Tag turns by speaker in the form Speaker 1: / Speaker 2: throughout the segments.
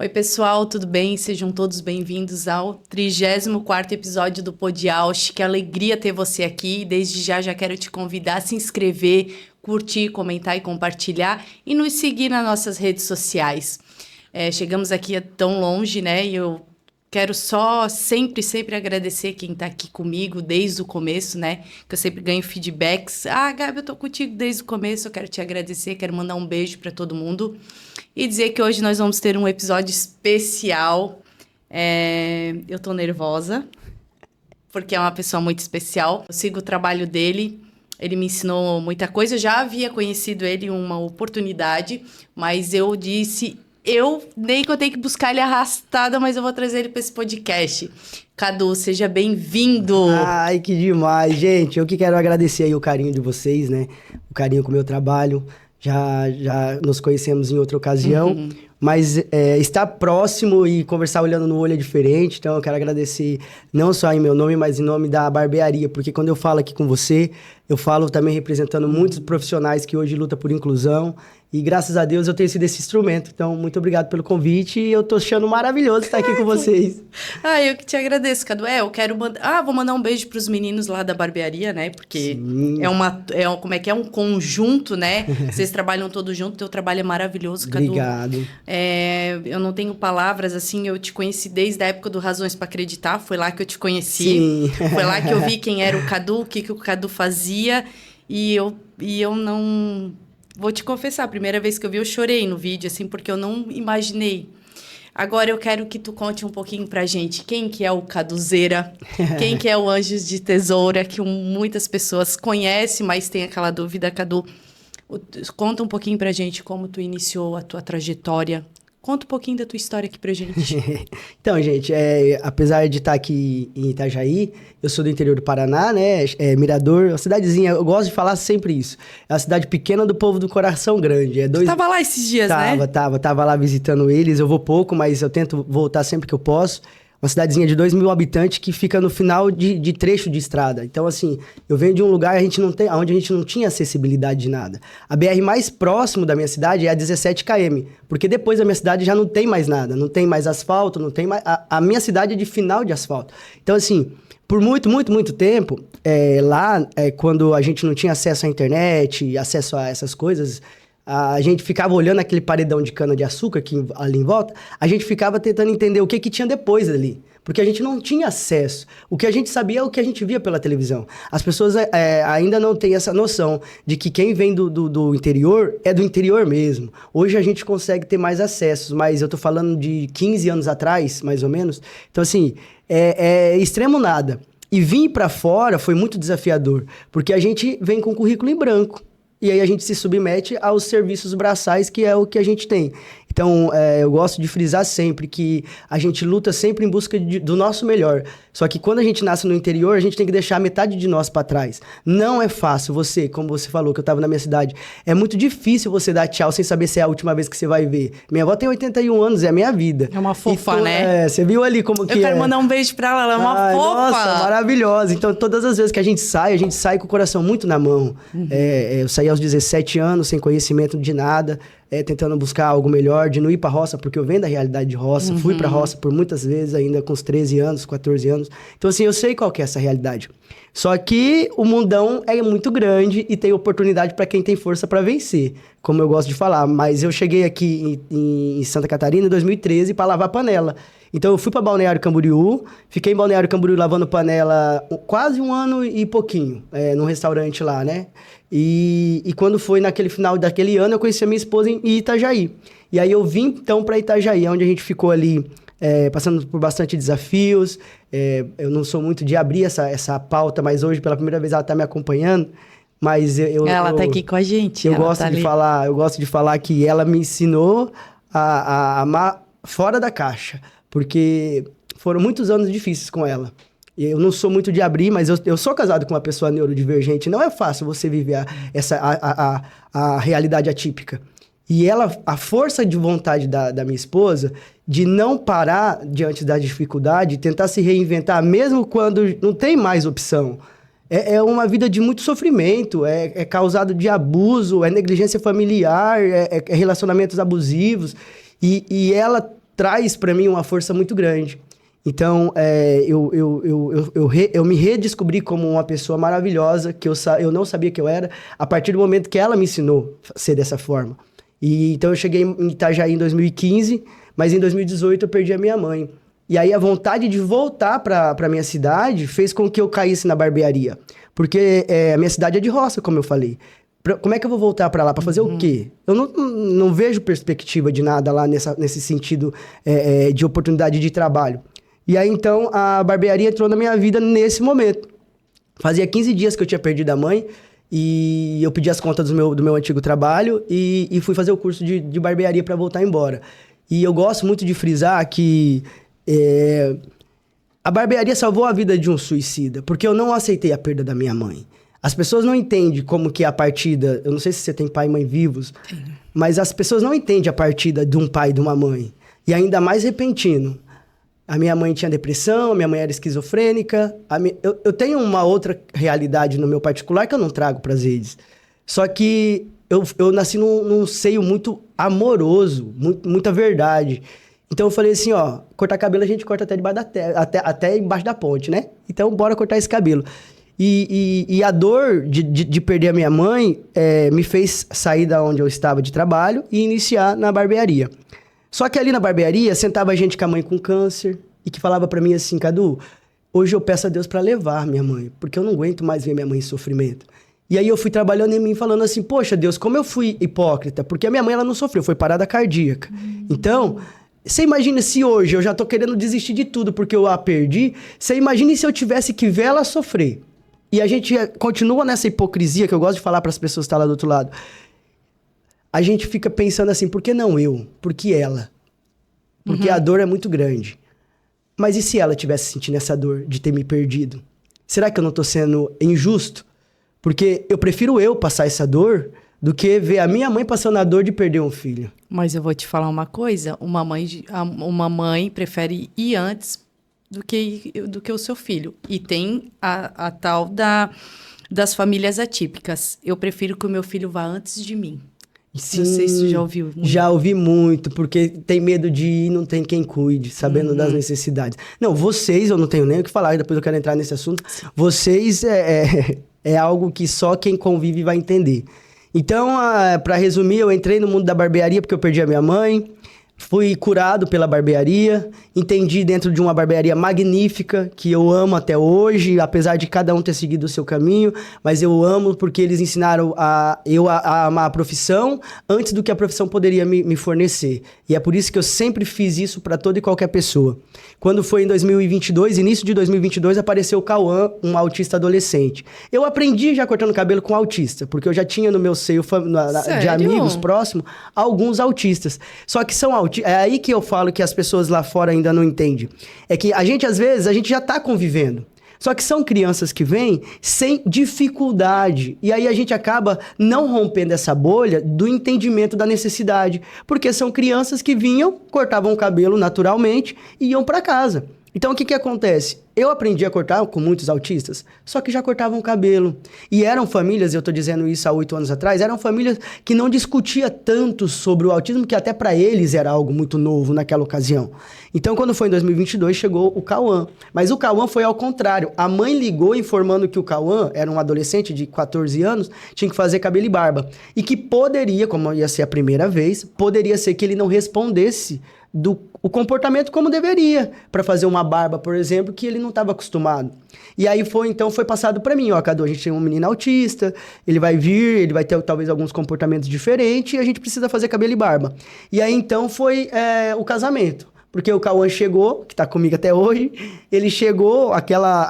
Speaker 1: Oi, pessoal, tudo bem? Sejam todos bem-vindos ao 34º episódio do Podiaush. Que alegria ter você aqui. Desde já quero te convidar a se inscrever, curtir, comentar e compartilhar e nos seguir nas nossas redes sociais. Chegamos aqui tão longe, né? E eu quero só sempre agradecer quem está aqui comigo desde o começo, né? Que eu sempre ganho feedbacks. Ah, Gabi, eu tô contigo desde o começo, eu quero te agradecer, quero mandar um beijo para todo mundo. E dizer que hoje nós vamos ter um episódio especial. Eu tô nervosa, porque é uma pessoa muito especial. Eu sigo o trabalho dele, ele me ensinou muita coisa. Eu já havia conhecido ele em uma oportunidade, mas eu disse... nem que eu tenho que buscar ele arrastada, mas eu vou trazer ele para esse podcast. Cadu, seja bem-vindo!
Speaker 2: Ai, que demais, gente. Eu que quero agradecer aí o carinho de vocês, né? O carinho com o meu trabalho. Já nos conhecemos em outra ocasião, mas estar próximo e conversar olhando no olho é diferente. Então, eu quero agradecer não só em meu nome, mas em nome da barbearia, porque quando eu falo aqui com você, eu falo também representando muitos profissionais que hoje lutam por inclusão. E graças a Deus eu tenho sido esse instrumento. Então, muito obrigado pelo convite e eu tô achando maravilhoso estar aqui com vocês.
Speaker 1: Eu que te agradeço, Cadu. Eu quero mandar... vou mandar um beijo pros meninos lá da barbearia, né? Porque é um conjunto, né? Vocês trabalham todos juntos, teu trabalho é maravilhoso, Cadu.
Speaker 2: Obrigado.
Speaker 1: Eu não tenho palavras, assim, eu te conheci desde a época do Razões para Acreditar, foi lá que eu te conheci.
Speaker 2: Sim.
Speaker 1: Foi lá que eu vi quem era o Cadu, o que o Cadu fazia, e eu não... Vou te confessar, a primeira vez que eu vi, eu chorei no vídeo, assim, porque eu não imaginei. Agora eu quero que tu conte um pouquinho pra gente quem que é o Caduzeira, quem que é o Anjos de Tesoura, que muitas pessoas conhecem, mas tem aquela dúvida, Cadu. Conta um pouquinho pra gente como tu iniciou a tua trajetória. Conta um pouquinho da tua história aqui pra gente.
Speaker 2: Então, gente, apesar de estar aqui em Itajaí, eu sou do interior do Paraná, né? Mirador, uma cidadezinha, eu gosto de falar sempre isso. É uma cidade pequena do povo do coração grande.
Speaker 1: Tu tava lá esses dias, né?
Speaker 2: Tava lá visitando eles. Eu vou pouco, mas eu tento voltar sempre que eu posso. Uma cidadezinha de 2.000 habitantes que fica no final de trecho de estrada. Então, assim, eu venho de um lugar onde a gente não tinha acessibilidade de nada. A BR mais próximo da minha cidade é a 17 km, porque depois da minha cidade já não tem mais nada, não tem mais asfalto, não tem mais... A minha cidade é de final de asfalto. Então, assim, por muito tempo, quando a gente não tinha acesso à internet, acesso a essas coisas... A gente ficava olhando aquele paredão de cana-de-açúcar ali em volta, a gente ficava tentando entender o que tinha depois ali. Porque a gente não tinha acesso. O que a gente sabia é o que a gente via pela televisão. As pessoas ainda não têm essa noção de que quem vem do interior é do interior mesmo. Hoje a gente consegue ter mais acessos, mas eu tô falando de 15 anos atrás, mais ou menos. Então, assim, é extremo nada. E vir para fora foi muito desafiador, porque a gente vem com currículo em branco. E aí a gente se submete aos serviços braçais, que é o que a gente tem. Então, eu gosto de frisar sempre que a gente luta sempre em busca do nosso melhor. Só que quando a gente nasce no interior, a gente tem que deixar metade de nós para trás. Não é fácil como você falou, que eu estava na minha cidade. É muito difícil você dar tchau sem saber se é a última vez que você vai ver. Minha avó tem 81 anos, é a minha vida.
Speaker 1: É uma fofa, né?
Speaker 2: Você viu ali como que é.
Speaker 1: Eu quero mandar um beijo pra ela é uma fofa.
Speaker 2: Nossa, maravilhosa. Então, todas as vezes que a gente sai com o coração muito na mão. Eu saí aos 17 anos, sem conhecimento de nada. Tentando buscar algo melhor, de não ir pra roça, porque eu venho da realidade de roça, fui pra roça por muitas vezes, ainda com os 13 anos, 14 anos. Então, assim, eu sei qual que é essa realidade. Só que o mundão é muito grande e tem oportunidade para quem tem força para vencer, como eu gosto de falar. Mas eu cheguei aqui em Santa Catarina em 2013 para lavar panela. Então, eu fui para Balneário Camboriú, fiquei em Balneário Camboriú lavando panela quase 1 ano e pouquinho, num restaurante lá, né? E quando foi naquele final daquele ano, eu conheci a minha esposa em Itajaí. E aí eu vim, então, para Itajaí, onde a gente ficou ali passando por bastante desafios. Eu não sou muito de abrir essa pauta, mas hoje, pela primeira vez, ela está me acompanhando. Mas
Speaker 1: ela está aqui com a gente.
Speaker 2: Eu gosto de falar que ela me ensinou a amar fora da caixa. Porque foram muitos anos difíceis com ela. Eu não sou muito de abrir, mas eu sou casado com uma pessoa neurodivergente. Não é fácil você viver a realidade atípica. E a força de vontade da minha esposa de não parar diante da dificuldade, tentar se reinventar, mesmo quando não tem mais opção. É uma vida de muito sofrimento, é causado de abuso, é negligência familiar, é relacionamentos abusivos. E ela traz para mim uma força muito grande. Então, eu me redescobri como uma pessoa maravilhosa, que eu não sabia que eu era, a partir do momento que ela me ensinou a ser dessa forma. E então eu cheguei em Itajaí em 2015, mas em 2018 eu perdi a minha mãe. E aí a vontade de voltar para minha cidade fez com que eu caísse na barbearia. Porque a minha cidade é de roça, como eu falei. Como é que eu vou voltar para lá? Para fazer o quê? Eu não vejo perspectiva de nada lá nesse sentido de oportunidade de trabalho. E aí, então, a barbearia entrou na minha vida nesse momento. Fazia 15 dias que eu tinha perdido a mãe e eu pedi as contas do meu antigo trabalho e fui fazer o curso de barbearia para voltar embora. E eu gosto muito de frisar que a barbearia salvou a vida de um suicida, porque eu não aceitei a perda da minha mãe. As pessoas não entendem como que é a partida... Eu não sei se você tem pai e mãe vivos, sim, mas as pessoas não entendem a partida de um pai e de uma mãe. E ainda mais repentino. A minha mãe tinha depressão, a minha mãe era esquizofrênica. Eu tenho uma outra realidade no meu particular que eu não trago para as redes. Só que eu nasci num seio muito amoroso, muita verdade. Então eu falei assim, ó, cortar cabelo a gente corta até debaixo até embaixo da ponte, né? Então bora cortar esse cabelo. E a dor de perder a minha mãe me fez sair da onde eu estava de trabalho e iniciar na barbearia. Só que ali na barbearia, sentava gente com a mãe com câncer e que falava pra mim assim, Cadu, hoje eu peço a Deus pra levar minha mãe, porque eu não aguento mais ver minha mãe em sofrimento. E aí eu fui trabalhando em mim, falando assim, poxa Deus, como eu fui hipócrita, porque a minha mãe ela não sofreu, foi parada cardíaca. Então, você imagina se hoje eu já tô querendo desistir de tudo porque eu a perdi, você imagina se eu tivesse que ver ela sofrer. E a gente continua nessa hipocrisia que eu gosto de falar para as pessoas que estão lá do outro lado. A gente fica pensando assim, por que não eu? Por que ela? Porque a dor é muito grande. Mas e se ela estivesse sentindo essa dor de ter me perdido? Será que eu não estou sendo injusto? Porque eu prefiro eu passar essa dor do que ver a minha mãe passando a dor de perder um filho.
Speaker 1: Mas eu vou te falar uma coisa, uma mãe prefere ir antes do que o seu filho. E tem a tal das famílias atípicas. Eu prefiro que o meu filho vá antes de mim.
Speaker 2: Sim,
Speaker 1: não sei se você já ouviu muito.
Speaker 2: Já ouvi muito, porque tem medo de ir e não tem quem cuide, sabendo das necessidades. Não, vocês, eu não tenho nem o que falar, depois eu quero entrar nesse assunto. Vocês é algo que só quem convive vai entender. Então, para resumir, eu entrei no mundo da barbearia porque eu perdi a minha mãe. Fui curado pela barbearia, entendi dentro de uma barbearia magnífica, que eu amo até hoje, apesar de cada um ter seguido o seu caminho, mas eu amo porque eles ensinaram a amar a profissão antes do que a profissão poderia me fornecer. E é por isso que eu sempre fiz isso para toda e qualquer pessoa. Quando foi em 2022, início de 2022, apareceu o Cauã, um autista adolescente. Eu aprendi já cortando cabelo com autista, porque eu já tinha no meu seio de amigos próximos alguns autistas. Só que são autistas. É aí que eu falo que as pessoas lá fora ainda não entendem. É que a gente, às vezes, a gente já tá convivendo. Só que são crianças que vêm sem dificuldade. E aí a gente acaba não rompendo essa bolha do entendimento da necessidade. Porque são crianças que vinham, cortavam o cabelo naturalmente e iam para casa. Então, o que acontece? Eu aprendi a cortar com muitos autistas, só que já cortavam o cabelo. E eram famílias, eu estou dizendo isso há 8 anos atrás, eram famílias que não discutiam tanto sobre o autismo, que até para eles era algo muito novo naquela ocasião. Então, quando foi em 2022, chegou o Cauã. Mas o Cauã foi ao contrário. A mãe ligou informando que o Cauã era um adolescente de 14 anos, tinha que fazer cabelo e barba. E que poderia, como ia ser a primeira vez, poderia ser que ele não respondesse o comportamento como deveria, para fazer uma barba, por exemplo, que ele não estava acostumado. E aí foi passado para mim, ó, Cadu, a gente tem um menino autista, ele vai vir, ele vai ter talvez alguns comportamentos diferentes e a gente precisa fazer cabelo e barba. E aí então foi o casamento. Porque o Cauã chegou, que tá comigo até hoje, ele chegou, aquela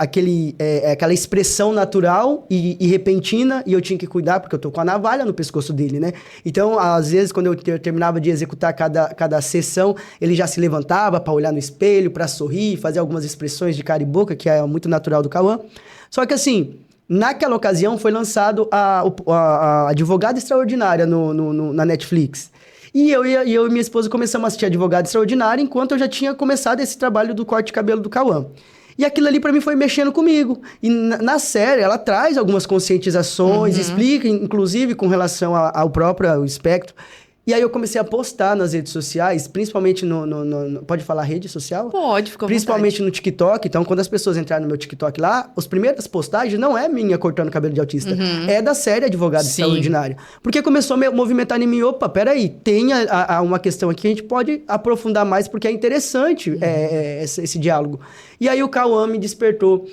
Speaker 2: expressão natural e repentina, e eu tinha que cuidar, porque eu tô com a navalha no pescoço dele, né? Então, às vezes, quando eu terminava de executar cada sessão, ele já se levantava para olhar no espelho, para sorrir, fazer algumas expressões de cara e boca, que é muito natural do Cauã. Só que assim, naquela ocasião foi lançado a Advogada Extraordinária na Netflix. E eu e minha esposa começamos a assistir Advogada Extraordinária, enquanto eu já tinha começado esse trabalho do corte de cabelo do Cauã. E aquilo ali pra mim foi mexendo comigo. E na série ela traz algumas conscientizações, explica, inclusive, com relação ao próprio espectro. E aí eu comecei a postar nas redes sociais, principalmente pode falar rede social?
Speaker 1: Pode, fica à
Speaker 2: Principalmente
Speaker 1: vontade.
Speaker 2: no TikTok. Então, quando as pessoas entrarem no meu TikTok lá, as primeiras postagens não é minha cortando cabelo de autista. É da série Advogado
Speaker 1: Sim.
Speaker 2: Extraordinário. Porque começou a movimentar em mim, opa, peraí, tem uma questão aqui que a gente pode aprofundar mais, porque é interessante esse diálogo. E aí o Cauã me despertou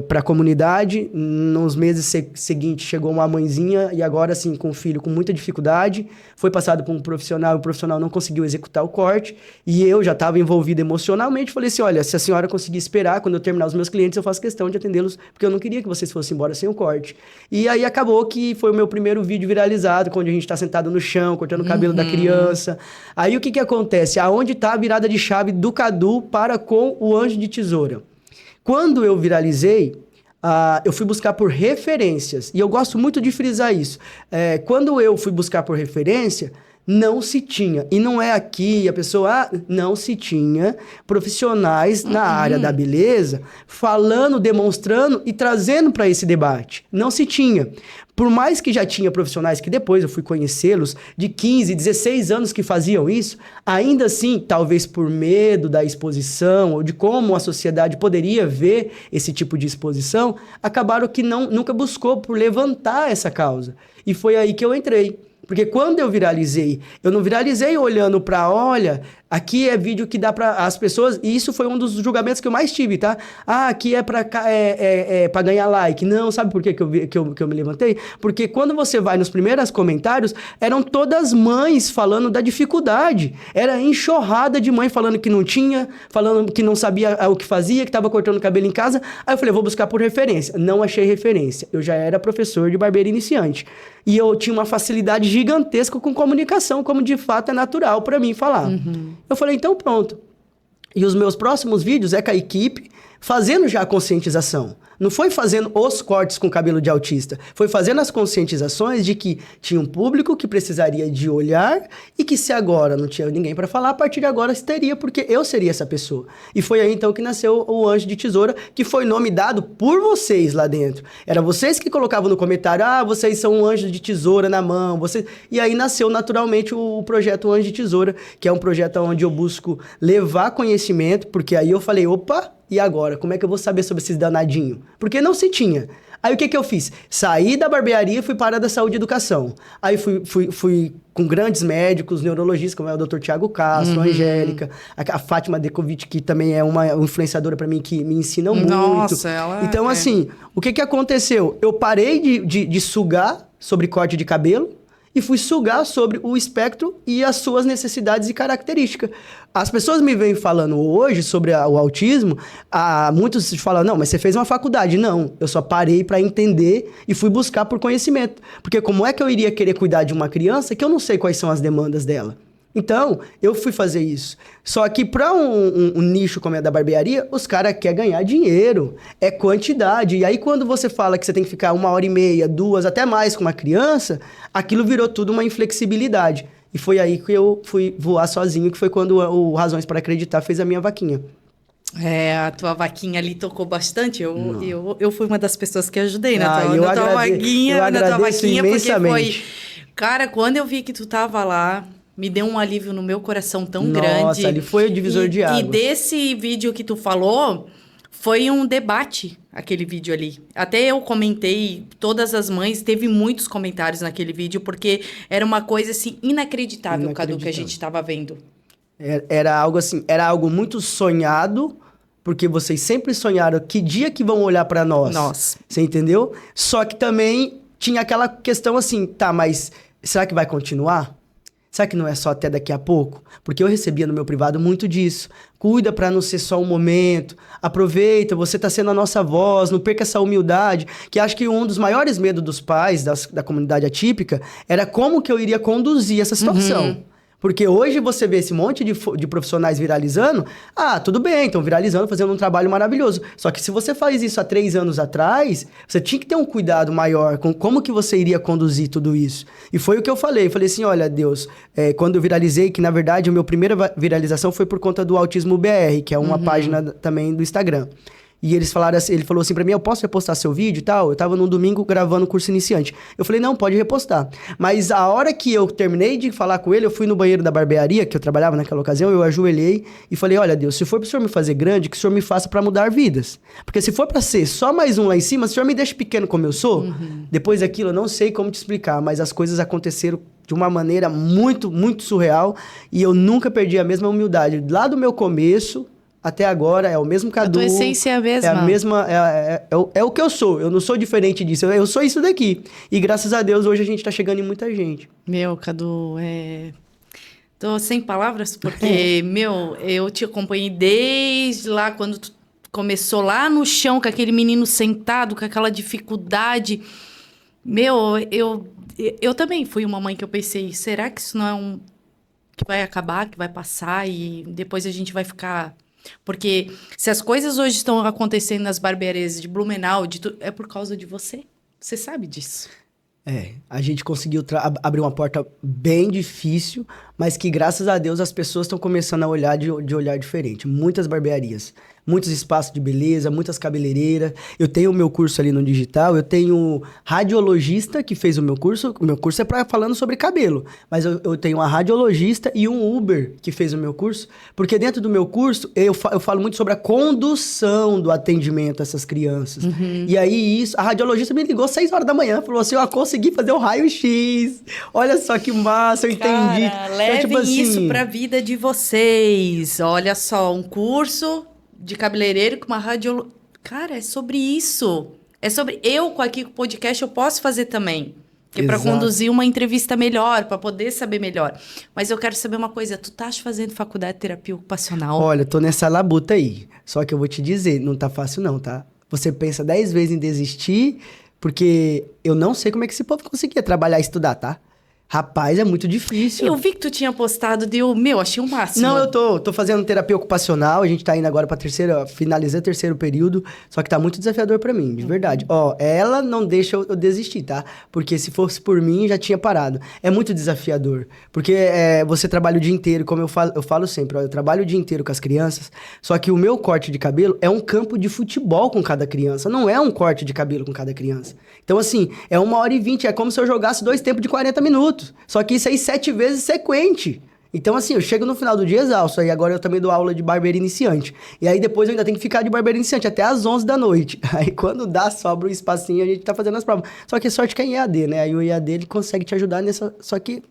Speaker 2: para a comunidade. Nos meses seguintes chegou uma mãezinha, e agora assim, com um filho com muita dificuldade, foi passado por um profissional, e o profissional não conseguiu executar o corte, e eu já estava envolvido emocionalmente, falei assim, olha, se a senhora conseguir esperar, quando eu terminar os meus clientes, eu faço questão de atendê-los, porque eu não queria que vocês fossem embora sem o corte. E aí acabou que foi o meu primeiro vídeo viralizado, onde a gente está sentado no chão, cortando o cabelo da criança. Aí o que acontece? Aonde está a virada de chave do Cadu para com o Anjo de Tesoura? Quando eu viralizei, eu fui buscar por referências, e eu gosto muito de frisar isso. Quando eu fui buscar por referência, não se tinha, e não é aqui a pessoa, não se tinha profissionais na área da beleza falando, demonstrando e trazendo para esse debate. Não se tinha. Por mais que já tinha profissionais que depois eu fui conhecê-los, de 15, 16 anos que faziam isso, ainda assim, talvez por medo da exposição ou de como a sociedade poderia ver esse tipo de exposição, acabaram que nunca buscou por levantar essa causa. E foi aí que eu entrei. Porque quando eu viralizei, eu não viralizei olhando para, olha, aqui é vídeo que dá para as pessoas, e isso foi um dos julgamentos que eu mais tive, tá? Aqui é para ganhar like. Não, sabe por que eu me levantei? Porque quando você vai nos primeiros comentários, eram todas mães falando da dificuldade. Era enxurrada de mãe falando que não tinha, falando que não sabia o que fazia, que estava cortando o cabelo em casa. Aí eu falei, vou buscar por referência. Não achei referência. Eu já era professor de barbeiro iniciante. E eu tinha uma facilidade gigantesca com comunicação, como de fato é natural para mim falar. Eu falei, então pronto. E os meus próximos vídeos é com a equipe, fazendo já a conscientização. Não foi fazendo os cortes com cabelo de autista. Foi fazendo as conscientizações de que tinha um público que precisaria de olhar e que se agora não tinha ninguém para falar, a partir de agora teria, porque eu seria essa pessoa. E foi aí então que nasceu o Anjo de Tesoura, que foi nome dado por vocês lá dentro. Era vocês que colocavam no comentário, vocês são um anjo de tesoura na mão. E aí nasceu naturalmente o projeto Anjo de Tesoura, que é um projeto onde eu busco levar conhecimento, porque aí eu falei, opa, e agora? Como é que eu vou saber sobre esses danadinhos? Porque não se tinha. Aí o que eu fiz? Saí da barbearia e fui para a área da saúde e educação. Aí fui com grandes médicos, neurologistas, como é o Dr. Tiago Castro, a Angélica, a Fátima Dekovic, que também é uma influenciadora para mim, que me ensina muito.
Speaker 1: Nossa, ela
Speaker 2: então, assim, o que aconteceu? Eu parei de sugar sobre corte de cabelo e fui sugar sobre o espectro e as suas necessidades e características. As pessoas me vêm falando hoje sobre o autismo, muitos falam, não, mas você fez uma faculdade. Não, eu só parei para entender e fui buscar por conhecimento. Porque como é que eu iria querer cuidar de uma criança que eu não sei quais são as demandas dela? Então, eu fui fazer isso. Só que para um nicho como é da barbearia, os caras querem ganhar dinheiro. É quantidade. E aí, quando você fala que você tem que ficar 1h30, 2, até mais com uma criança, aquilo virou tudo uma inflexibilidade. E foi aí que eu fui voar sozinho, que foi quando o Razões para Acreditar fez a minha vaquinha.
Speaker 1: A tua vaquinha ali tocou bastante. Eu fui uma das pessoas que ajudei na tua
Speaker 2: vaquinha. Eu agradeço imensamente.
Speaker 1: Porque foi... Cara, quando eu vi que tu tava lá... Me deu um alívio no meu coração tão grande.
Speaker 2: Nossa, ali foi o divisor de águas.
Speaker 1: E desse vídeo que tu falou, foi um debate, aquele vídeo ali. Até eu comentei, todas as mães, teve muitos comentários naquele vídeo, porque era uma coisa, assim, inacreditável, Cadu, que a gente estava vendo.
Speaker 2: Era algo assim, era algo muito sonhado, porque vocês sempre sonharam que dia que vão olhar para nós.
Speaker 1: Nossa.
Speaker 2: Você entendeu? Só que também tinha aquela questão assim, tá, mas será que vai continuar? Será que não é só até daqui a pouco? Porque eu recebia no meu privado muito disso. Cuida para não ser só um momento. Aproveita, você está sendo a nossa voz, não perca essa humildade. Que acho que um dos maiores medos dos pais da comunidade atípica era como que eu iria conduzir essa situação. Porque hoje você vê esse monte de profissionais viralizando, tudo bem, estão viralizando, fazendo um trabalho maravilhoso. Só que se você faz isso há 3 anos atrás, você tinha que ter um cuidado maior com como que você iria conduzir tudo isso. E foi o que eu falei. Falei assim, olha, Deus, quando eu viralizei, que na verdade a minha primeira viralização foi por conta do Autismo BR, que é uma página também do Instagram. E eles falaram assim, ele falou assim pra mim, eu posso repostar seu vídeo e tal? Eu tava num domingo gravando o curso iniciante. Eu falei, não, pode repostar. Mas a hora que eu terminei de falar com ele, eu fui no banheiro da barbearia, que eu trabalhava naquela ocasião, eu ajoelhei e falei, olha, Deus, se for pro senhor me fazer grande, que o senhor me faça pra mudar vidas. Porque se for pra ser só mais um lá em cima, se o senhor me deixa pequeno como eu sou, depois daquilo, eu não sei como te explicar, mas as coisas aconteceram de uma maneira muito, muito surreal e eu nunca perdi a mesma humildade. Lá do meu começo até agora, é o mesmo Cadu.
Speaker 1: A tua essência é a mesma.
Speaker 2: É a mesma, é o que eu sou. Eu não sou diferente disso. Eu sou isso daqui. E graças a Deus, hoje a gente tá chegando em muita gente.
Speaker 1: Meu, Cadu, tô sem palavras, porque, meu, eu te acompanhei desde lá, quando tu começou lá no chão, com aquele menino sentado, com aquela dificuldade. Meu, eu também fui uma mãe que eu pensei, será que isso não é que vai acabar, que vai passar e depois a gente vai ficar... Porque se as coisas hoje estão acontecendo nas barbearias de Blumenau, é por causa de você. Você sabe disso.
Speaker 2: A gente conseguiu abrir uma porta bem difícil, mas que graças a Deus as pessoas estão começando a olhar de olhar diferente. Muitas barbearias, muitos espaços de beleza, muitas cabeleireiras. Eu tenho o meu curso ali no digital, eu tenho radiologista que fez o meu curso é falando sobre cabelo, mas eu tenho uma radiologista e um Uber que fez o meu curso, porque dentro do meu curso eu falo muito sobre a condução do atendimento a essas crianças. E aí a radiologista me ligou 6 horas da manhã, falou assim, eu consegui fazer o raio-x, olha só que massa, eu entendi.
Speaker 1: Levem
Speaker 2: então, tipo assim,
Speaker 1: isso pra vida de vocês. Olha só, um curso de cabeleireiro com uma radiologia. Cara, é sobre isso. É sobre... Eu, aqui com o podcast, eu posso fazer também. Que é pra conduzir uma entrevista melhor, pra poder saber melhor. Mas eu quero saber uma coisa. Tu estás fazendo faculdade de terapia ocupacional?
Speaker 2: Olha, tô nessa labuta aí. Só que eu vou te dizer, não tá fácil não, tá? Você pensa 10 vezes em desistir, porque eu não sei como é que esse povo conseguia trabalhar e estudar, tá? Rapaz, é muito difícil.
Speaker 1: Eu vi que tu tinha postado achei o máximo.
Speaker 2: Não, eu tô fazendo terapia ocupacional, a gente tá indo agora pra finalizar o terceiro período, só que tá muito desafiador pra mim, de verdade. Ó, ela não deixa eu desistir, tá? Porque se fosse por mim, já tinha parado. É muito desafiador, porque você trabalha o dia inteiro, como eu falo sempre, ó, eu trabalho o dia inteiro com as crianças, só que o meu corte de cabelo é um campo de futebol com cada criança, não é um corte de cabelo com cada criança. Então, assim, é 1h20, é como se eu jogasse 2 tempos de 40 minutos. Só que isso aí 7 vezes sequente. Então, assim, eu chego no final do dia exausto. Aí agora eu também dou aula de barbeiro iniciante. E aí depois eu ainda tenho que ficar de barbeiro iniciante até às 11 da noite. Aí quando dá, sobra um espacinho, a gente tá fazendo as provas. Só que sorte que é em EAD, né? Aí o EAD, ele consegue te ajudar nessa... Só que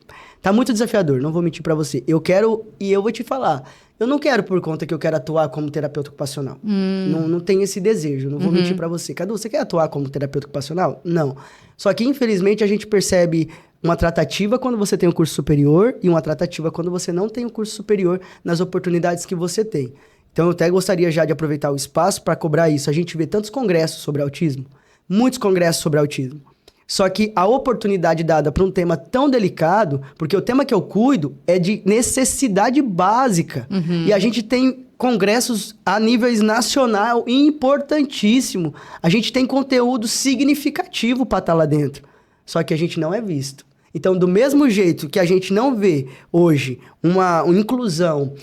Speaker 2: tá muito desafiador, não vou mentir pra você. Eu quero, e eu vou te falar, eu não quero por conta que eu quero atuar como terapeuta ocupacional. Não tenho esse desejo, não vou mentir pra você. Cadu, você quer atuar como terapeuta ocupacional? Não. Só que, infelizmente, a gente percebe uma tratativa quando você tem um curso superior e uma tratativa quando você não tem um curso superior nas oportunidades que você tem. Então, eu até gostaria já de aproveitar o espaço para cobrar isso. A gente vê tantos congressos sobre autismo, muitos congressos sobre autismo. Só que a oportunidade dada para um tema tão delicado, porque o tema que eu cuido é de necessidade básica. E a gente tem congressos a níveis nacional importantíssimo. A gente tem conteúdo significativo para estar lá dentro. Só que a gente não é visto. Então, do mesmo jeito que a gente não vê hoje uma inclusão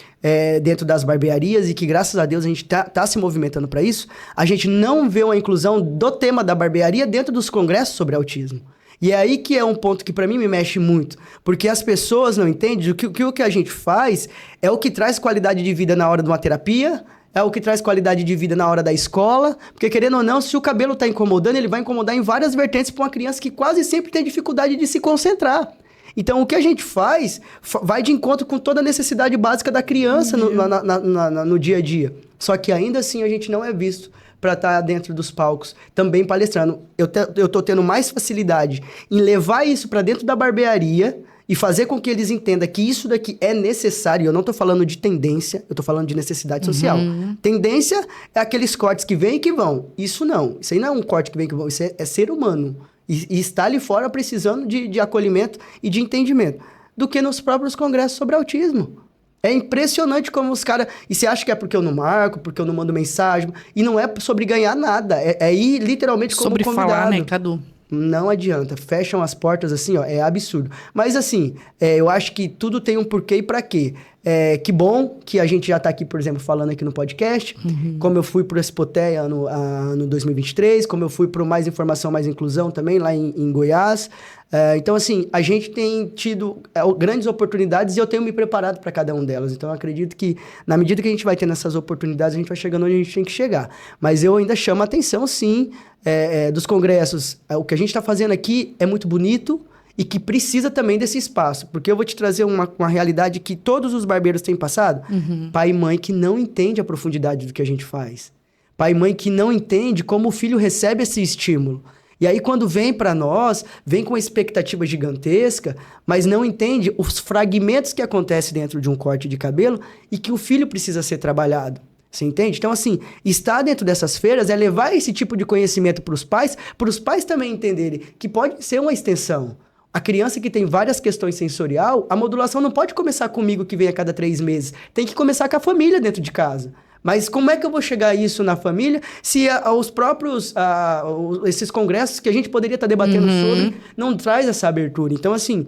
Speaker 2: dentro das barbearias e que, graças a Deus, a gente tá se movimentando para isso, a gente não vê uma inclusão do tema da barbearia dentro dos congressos sobre autismo. E é aí que é um ponto que para mim me mexe muito, porque as pessoas não entendem que o que a gente faz é o que traz qualidade de vida na hora de uma terapia, é o que traz qualidade de vida na hora da escola, porque querendo ou não, se o cabelo tá incomodando, ele vai incomodar em várias vertentes para uma criança que quase sempre tem dificuldade de se concentrar. Então, o que a gente faz vai de encontro com toda a necessidade básica da criança no dia a dia. Só que ainda assim a gente não é visto para estar dentro dos palcos, também palestrando. Eu tô tendo mais facilidade em levar isso para dentro da barbearia e fazer com que eles entendam que isso daqui é necessário. Eu não tô falando de tendência, eu tô falando de necessidade social. Tendência é aqueles cortes que vêm e que vão. Isso não. Isso aí não é um corte que vem e que vão. Isso é ser humano. E está ali fora precisando de acolhimento e de entendimento. Do que nos próprios congressos sobre autismo. É impressionante como os caras... E você acha que é porque eu não marco, porque eu não mando mensagem. E não é sobre ganhar nada. É ir literalmente como
Speaker 1: sobre
Speaker 2: convidado.
Speaker 1: Falar, né, Cadu?
Speaker 2: Não adianta. Fecham as portas assim, ó. É absurdo. Mas assim, eu acho que tudo tem um porquê e pra quê. Que bom que a gente já está aqui, por exemplo, falando aqui no podcast, como eu fui para o Expoteia no 2023, como eu fui para o Mais Informação, Mais Inclusão também, lá em Goiás. Então, assim, a gente tem tido grandes oportunidades e eu tenho me preparado para cada uma delas. Então, eu acredito que, na medida que a gente vai tendo essas oportunidades, a gente vai chegando onde a gente tem que chegar. Mas eu ainda chamo a atenção, sim, dos congressos. O que a gente está fazendo aqui é muito bonito, e que precisa também desse espaço. Porque eu vou te trazer uma realidade que todos os barbeiros têm passado. Pai e mãe que não entende a profundidade do que a gente faz. Pai e mãe que não entende como o filho recebe esse estímulo. E aí, quando vem para nós, vem com uma expectativa gigantesca, mas não entende os fragmentos que acontecem dentro de um corte de cabelo e que o filho precisa ser trabalhado. Você entende? Então, assim, estar dentro dessas feiras é levar esse tipo de conhecimento para os pais também entenderem que pode ser uma extensão. A criança que tem várias questões sensorial, a modulação não pode começar comigo que vem a cada 3 meses. Tem que começar com a família dentro de casa. Mas como é que eu vou chegar a isso na família se os próprios, esses congressos que a gente poderia estar debatendo sobre, não traz essa abertura? Então, assim,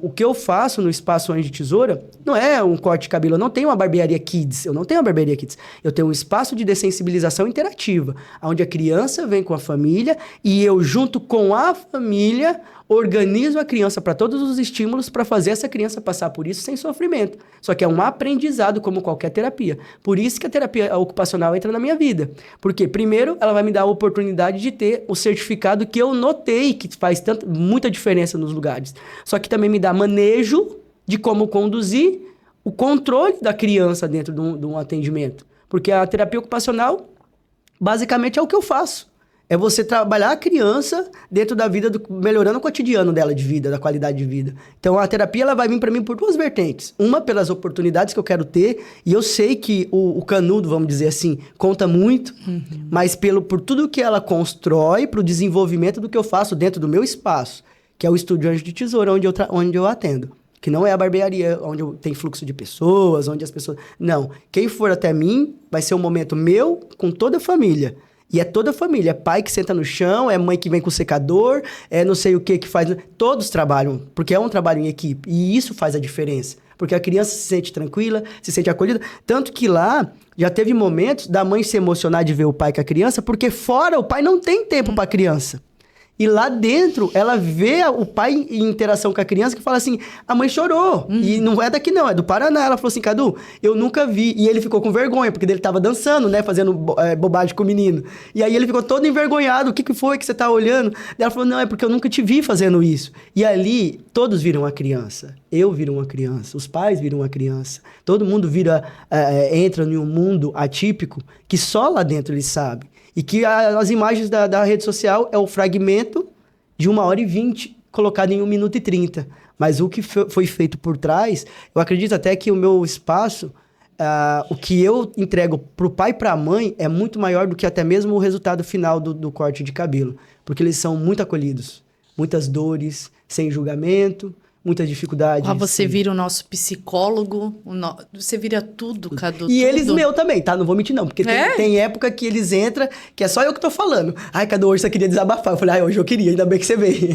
Speaker 2: o que eu faço no Espaço Anjo de Tesoura não é um corte de cabelo. Eu não tenho uma barbearia kids. Eu não tenho uma barbearia kids. Eu tenho um espaço de dessensibilização interativa, onde a criança vem com a família e eu, junto com a família, organizo a criança para todos os estímulos para fazer essa criança passar por isso sem sofrimento. Só que é um aprendizado como qualquer terapia. Por isso que a terapia ocupacional entra na minha vida. Porque, primeiro, ela vai me dar a oportunidade de ter o certificado que eu notei que faz muita diferença nos lugares. Só que também me dá manejo de como conduzir o controle da criança dentro de um atendimento. Porque a terapia ocupacional, basicamente, é o que eu faço. É você trabalhar a criança dentro da vida, melhorando o cotidiano dela de vida, da qualidade de vida. Então, a terapia ela vai vir para mim por 2 vertentes. Uma, pelas oportunidades que eu quero ter, e eu sei que o canudo, vamos dizer assim, conta muito, mas por tudo que ela constrói para o desenvolvimento do que eu faço dentro do meu espaço, que é o Estúdio Anjo de Tesoura, onde eu atendo. Que não é a barbearia onde tem fluxo de pessoas, onde as pessoas... Não. Quem for até mim, vai ser um momento meu com toda a família. E é toda a família, é pai que senta no chão, é mãe que vem com secador, é não sei o que faz... Todos trabalham, porque é um trabalho em equipe. E isso faz a diferença. Porque a criança se sente tranquila, se sente acolhida. Tanto que lá, já teve momentos da mãe se emocionar de ver o pai com a criança, porque fora o pai não tem tempo para a criança. E lá dentro, ela vê o pai em interação com a criança que fala assim, a mãe chorou. E não é daqui não, é do Paraná. Ela falou assim, Cadu, eu nunca vi. E ele ficou com vergonha, porque ele tava dançando, né? Fazendo bobagem com o menino. E aí ele ficou todo envergonhado. O que foi que você tá olhando? E ela falou, não, é porque eu nunca te vi fazendo isso. E ali, todos viram a criança. Eu viro uma criança. Os pais viram uma criança. Todo mundo entra em um mundo atípico que só lá dentro eles sabem. E que as imagens da rede social é o fragmento de 1h20 colocado em 1 minuto e 30. Mas o que foi feito por trás, eu acredito até que o meu espaço, o que eu entrego para o pai e para a mãe é muito maior do que até mesmo o resultado final do corte de cabelo. Porque eles são muito acolhidos. Muitas dores, sem julgamento, muitas dificuldades.
Speaker 1: Você vira o nosso psicólogo, você vira tudo, Cadu.
Speaker 2: E eles meu também, tá? Não vou mentir não, porque tem época que eles entram, que é só eu que tô falando. Ai, Cadu, hoje você queria desabafar. Eu falei, hoje eu queria, ainda bem que você veio.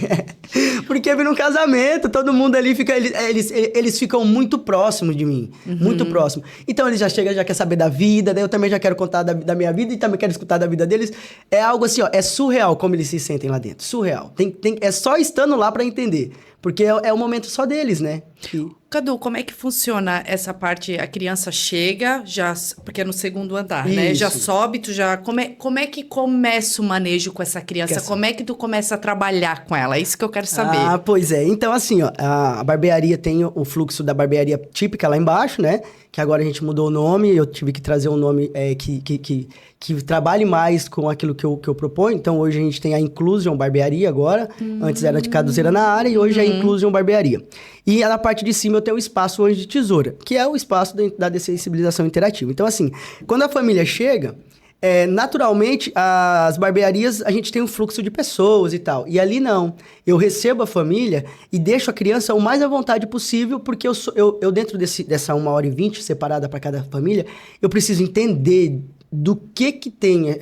Speaker 2: Porque vira um casamento, todo mundo ali fica... Eles ficam muito próximos de mim, muito próximos. Então eles já chegam, já quer saber da vida, daí eu também já quero contar da minha vida e também quero escutar da vida deles. É algo assim, é surreal como eles se sentem lá dentro, surreal. É só estando lá pra entender. Porque é o momento só deles, né?
Speaker 1: Cadu, como é que funciona essa parte? A criança chega, porque é no 2º andar, né? Já sobe, como é que começa o manejo com essa criança? Como é que tu começa a trabalhar com ela? É isso que eu quero saber.
Speaker 2: Pois é. Então, assim, a barbearia tem o fluxo da barbearia típica lá embaixo, né? Que agora a gente mudou o nome, eu tive que trazer um nome que trabalhe mais com aquilo que eu proponho. Então, hoje a gente tem a Inclusion Barbearia agora. Antes era de Caduzeira na área e hoje é a Inclusion Barbearia. E na parte de cima eu tenho o Espaço Anjo de Tesoura, que é o espaço da dessensibilização interativa. Então, assim, quando a família chega... naturalmente, as barbearias, a gente tem um fluxo de pessoas e tal. E ali não. Eu recebo a família e deixo a criança o mais à vontade possível, porque eu dentro dessa 1h20 separada para cada família, eu preciso entender do que tem,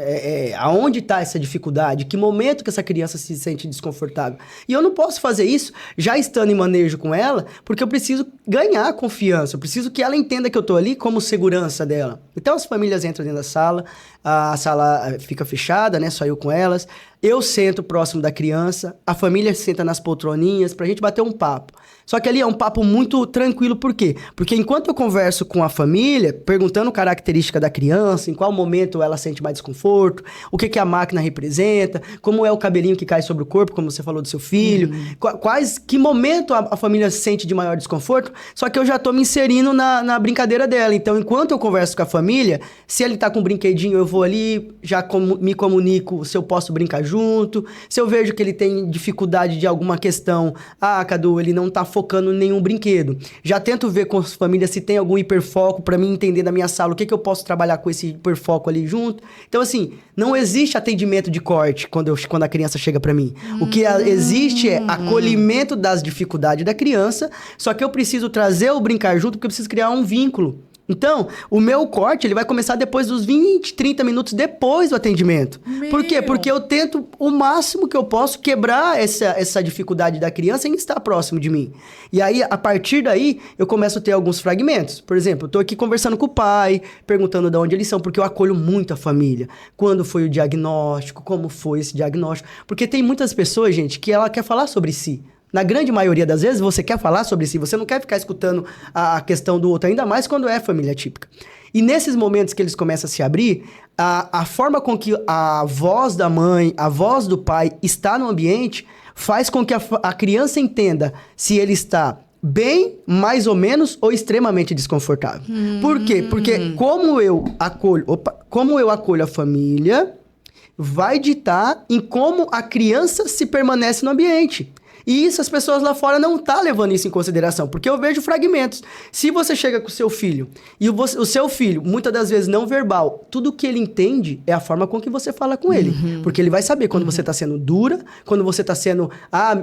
Speaker 2: aonde está essa dificuldade, que momento que essa criança se sente desconfortável. E eu não posso fazer isso já estando em manejo com ela, porque eu preciso ganhar confiança, eu preciso que ela entenda que eu estou ali como segurança dela. Então as famílias entram dentro da sala, a sala fica fechada, né, só eu com elas, eu sento próximo da criança, a família senta nas poltroninhas pra gente bater um papo. Só que ali é um papo muito tranquilo, por quê? Porque enquanto eu converso com a família, perguntando característica da criança, em qual momento ela sente mais desconforto, o que a máquina representa, como é o cabelinho que cai sobre o corpo, como você falou do seu filho, que momento a família sente de maior desconforto, só que eu já tô me inserindo na brincadeira dela. Então, enquanto eu converso com a família, se ele tá com um brinquedinho, eu vou ali, já me comunico se eu posso brincar junto, se eu vejo que ele tem dificuldade de alguma questão, Cadu, ele não tá focando em nenhum brinquedo. Já tento ver com as famílias se tem algum hiperfoco para mim entender da minha sala o que eu posso trabalhar com esse hiperfoco ali junto. Então, assim, não existe atendimento de corte quando a criança chega para mim. O que existe é acolhimento das dificuldades da criança, só que eu preciso trazer o brincar junto porque eu preciso criar um vínculo. Então, o meu corte, ele vai começar depois dos 20, 30 minutos depois do atendimento. Por quê? Porque eu tento o máximo que eu posso quebrar essa dificuldade da criança em estar próximo de mim. E aí, a partir daí, eu começo a ter alguns fragmentos. Por exemplo, eu tô aqui conversando com o pai, perguntando de onde eles são, porque eu acolho muito a família. Quando foi o diagnóstico, como foi esse diagnóstico. Porque tem muitas pessoas, gente, que ela quer falar sobre si. Na grande maioria das vezes, você quer falar sobre si, você não quer ficar escutando a questão do outro, ainda mais quando é família típica. E nesses momentos que eles começam a se abrir, a forma com que a voz da mãe, a voz do pai está no ambiente, faz com que a criança entenda se ele está bem, mais ou menos, ou extremamente desconfortável. Por quê? Porque como eu acolho a família, vai ditar em como a criança se permanece no ambiente. E isso as pessoas lá fora não estão levando isso em consideração, porque eu vejo fragmentos. Se você chega com o seu filho, e o seu filho, muitas das vezes não verbal, tudo que ele entende é a forma com que você fala com ele. Porque ele vai saber quando você está sendo dura, quando você está sendo,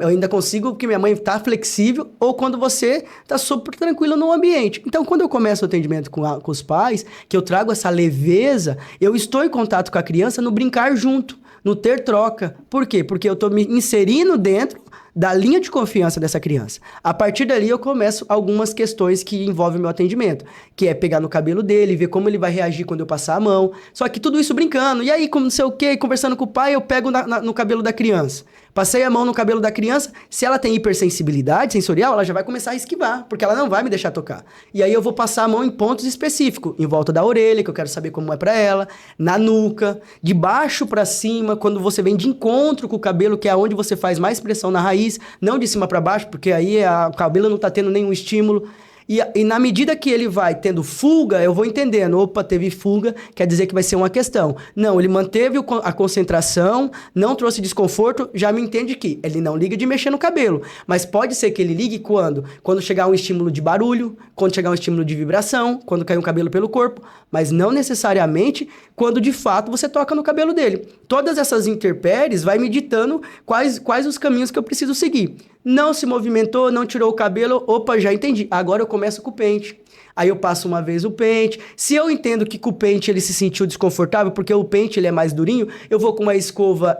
Speaker 2: eu ainda consigo porque minha mãe está flexível, ou quando você está super tranquilo no ambiente. Então, quando eu começo o atendimento com os pais, que eu trago essa leveza, eu estou em contato com a criança no brincar junto, no ter troca. Por quê? Porque eu estou me inserindo dentro da linha de confiança dessa criança. A partir dali, eu começo algumas questões que envolvem o meu atendimento, que é pegar no cabelo dele, ver como ele vai reagir quando eu passar a mão. Só que tudo isso brincando. E aí, como não sei o quê, conversando com o pai, eu pego no cabelo da criança. Passei a mão no cabelo da criança, se ela tem hipersensibilidade sensorial, ela já vai começar a esquivar, porque ela não vai me deixar tocar. E aí eu vou passar a mão em pontos específicos, em volta da orelha, que eu quero saber como é pra ela, na nuca, de baixo pra cima, quando você vem de encontro com o cabelo, que é onde você faz mais pressão na raiz, não de cima pra baixo, porque aí o cabelo não tá tendo nenhum estímulo. E na medida que ele vai tendo fuga, eu vou entendendo. Opa, teve fuga, quer dizer que vai ser uma questão. Não, ele manteve a concentração, não trouxe desconforto, já me entende que ele não liga de mexer no cabelo. Mas pode ser que ele ligue quando? Quando chegar um estímulo de barulho, quando chegar um estímulo de vibração, quando cair um cabelo pelo corpo, mas não necessariamente quando de fato você toca no cabelo dele. Todas essas intempéries vai me ditando quais os caminhos que eu preciso seguir. Não se movimentou, não tirou o cabelo, opa, já entendi. Agora eu começo com o pente. Aí eu passo uma vez o pente. Se eu entendo que com o pente ele se sentiu desconfortável, porque o pente ele é mais durinho, eu vou com uma escova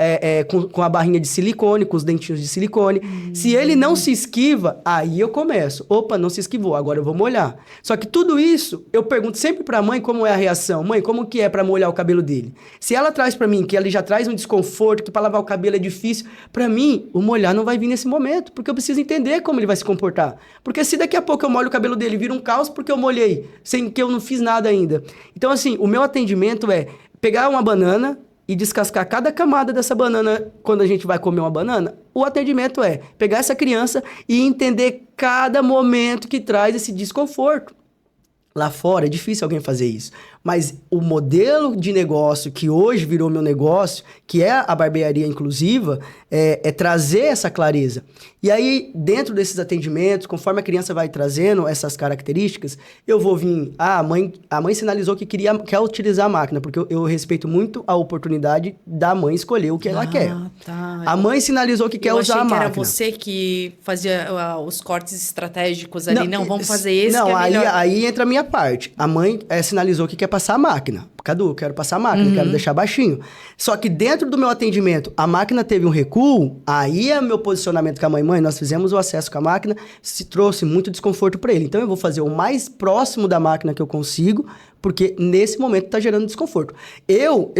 Speaker 2: com a barrinha de silicone, com os dentinhos de silicone. Se ele não se esquiva, aí eu começo. Opa, não se esquivou, agora eu vou molhar. Só que tudo isso, eu pergunto sempre pra mãe como é a reação. Mãe, como que é pra molhar o cabelo dele? Se ela traz pra mim que ele já traz um desconforto, que pra lavar o cabelo é difícil, pra mim, o molhar não vai vir nesse momento, porque eu preciso entender como ele vai se comportar. Porque se daqui a pouco eu molho o cabelo dele e vira um caos, porque eu molhei, sem que eu não fiz nada ainda. Então, assim, o meu atendimento é pegar uma banana e descascar cada camada dessa banana quando a gente vai comer uma banana. O atendimento é pegar essa criança e entender cada momento que traz esse desconforto. Lá fora é difícil alguém fazer isso. Mas o modelo de negócio que hoje virou meu negócio, que é a barbearia inclusiva, é trazer essa clareza. E aí, dentro desses atendimentos, conforme a criança vai trazendo essas características, eu vou vir... a mãe sinalizou que quer utilizar a máquina, porque eu respeito muito a oportunidade da mãe escolher o que ela quer.
Speaker 1: Tá.
Speaker 2: A mãe sinalizou que quer usar a máquina.
Speaker 1: Eu achei que era você que fazia os cortes estratégicos ali. Não, vamos fazer esse
Speaker 2: não,
Speaker 1: que é melhor.
Speaker 2: Aí entra a minha parte. A mãe sinalizou que quer passar a máquina. Cadu, eu quero passar a máquina, quero deixar baixinho. Só que dentro do meu atendimento, a máquina teve um recuo, aí é meu posicionamento com a mãe, nós fizemos o acesso com a máquina, se trouxe muito desconforto para ele. Então eu vou fazer o mais próximo da máquina que eu consigo, porque nesse momento está gerando desconforto. Eu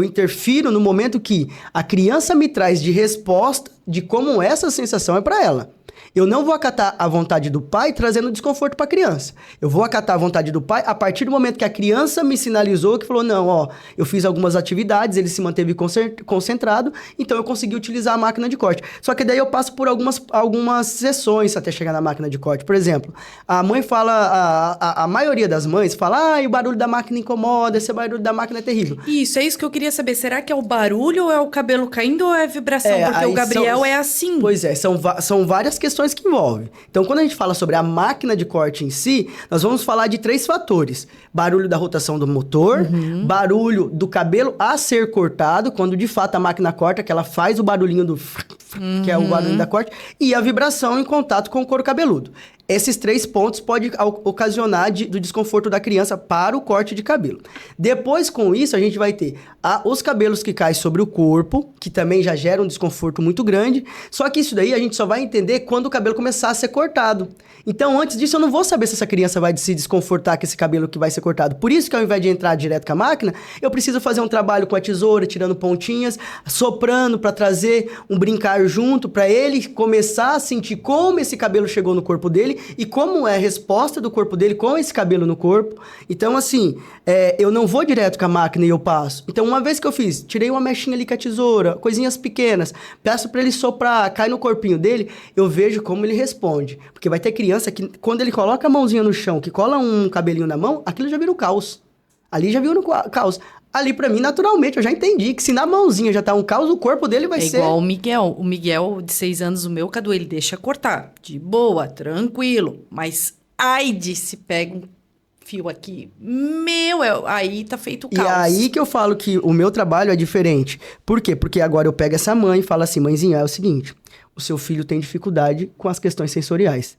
Speaker 2: interfiro no momento que a criança me traz de resposta de como essa sensação é para ela. Eu não vou acatar a vontade do pai trazendo desconforto para a criança. Eu vou acatar a vontade do pai a partir do momento que a criança me sinalizou que falou, não, ó, eu fiz algumas atividades, ele se manteve concentrado, então eu consegui utilizar a máquina de corte. Só que daí eu passo por algumas sessões até chegar na máquina de corte. Por exemplo, a mãe fala, a maioria das mães fala, o barulho da máquina incomoda, esse barulho da máquina é terrível.
Speaker 1: Isso, é isso que eu queria saber. Será que é o barulho ou é o cabelo caindo ou é a vibração? Porque o Gabriel é assim.
Speaker 2: Pois é, são várias questões que envolvem. Então, quando a gente fala sobre a máquina de corte em si, nós vamos falar de 3 fatores. Barulho da rotação do motor, barulho do cabelo a ser cortado, quando de fato a máquina corta, que ela faz o barulhinho do... que é o barulho da corte, e a vibração em contato com o couro cabeludo. Esses 3 pontos podem ocasionar do desconforto da criança para o corte de cabelo. Depois, com isso, a gente vai ter os cabelos que caem sobre o corpo, que também já geram um desconforto muito grande. Só que isso daí a gente só vai entender quando o cabelo começar a ser cortado. Então, antes disso, eu não vou saber se essa criança vai se desconfortar com esse cabelo que vai ser cortado. Por isso que ao invés de entrar direto com a máquina, eu preciso fazer um trabalho com a tesoura, tirando pontinhas, soprando para trazer um brincar junto, para ele começar a sentir como esse cabelo chegou no corpo dele e como é a resposta do corpo dele com esse cabelo no corpo. Então, assim, eu não vou direto com a máquina e eu passo. Então, uma vez que eu fiz, tirei uma mechinha ali com a tesoura, coisinhas pequenas, peço para ele soprar, cai no corpinho dele, eu vejo como ele responde. Porque vai ter criança que, quando ele coloca a mãozinha no chão, que cola um cabelinho na mão, aquilo já vira um caos. Ali já vira um caos. Ali, pra mim, naturalmente, eu já entendi que se na mãozinha já tá um caos, o corpo dele vai ser...
Speaker 1: É igual o Miguel. O Miguel, de 6 anos, o meu, Cadu, ele deixa cortar. De boa, tranquilo. Mas, ai de se pega um fio aqui. Aí tá feito o caos.
Speaker 2: E aí que eu falo que o meu trabalho é diferente. Por quê? Porque agora eu pego essa mãe e falo assim, mãezinha, é o seguinte, o seu filho tem dificuldade com as questões sensoriais.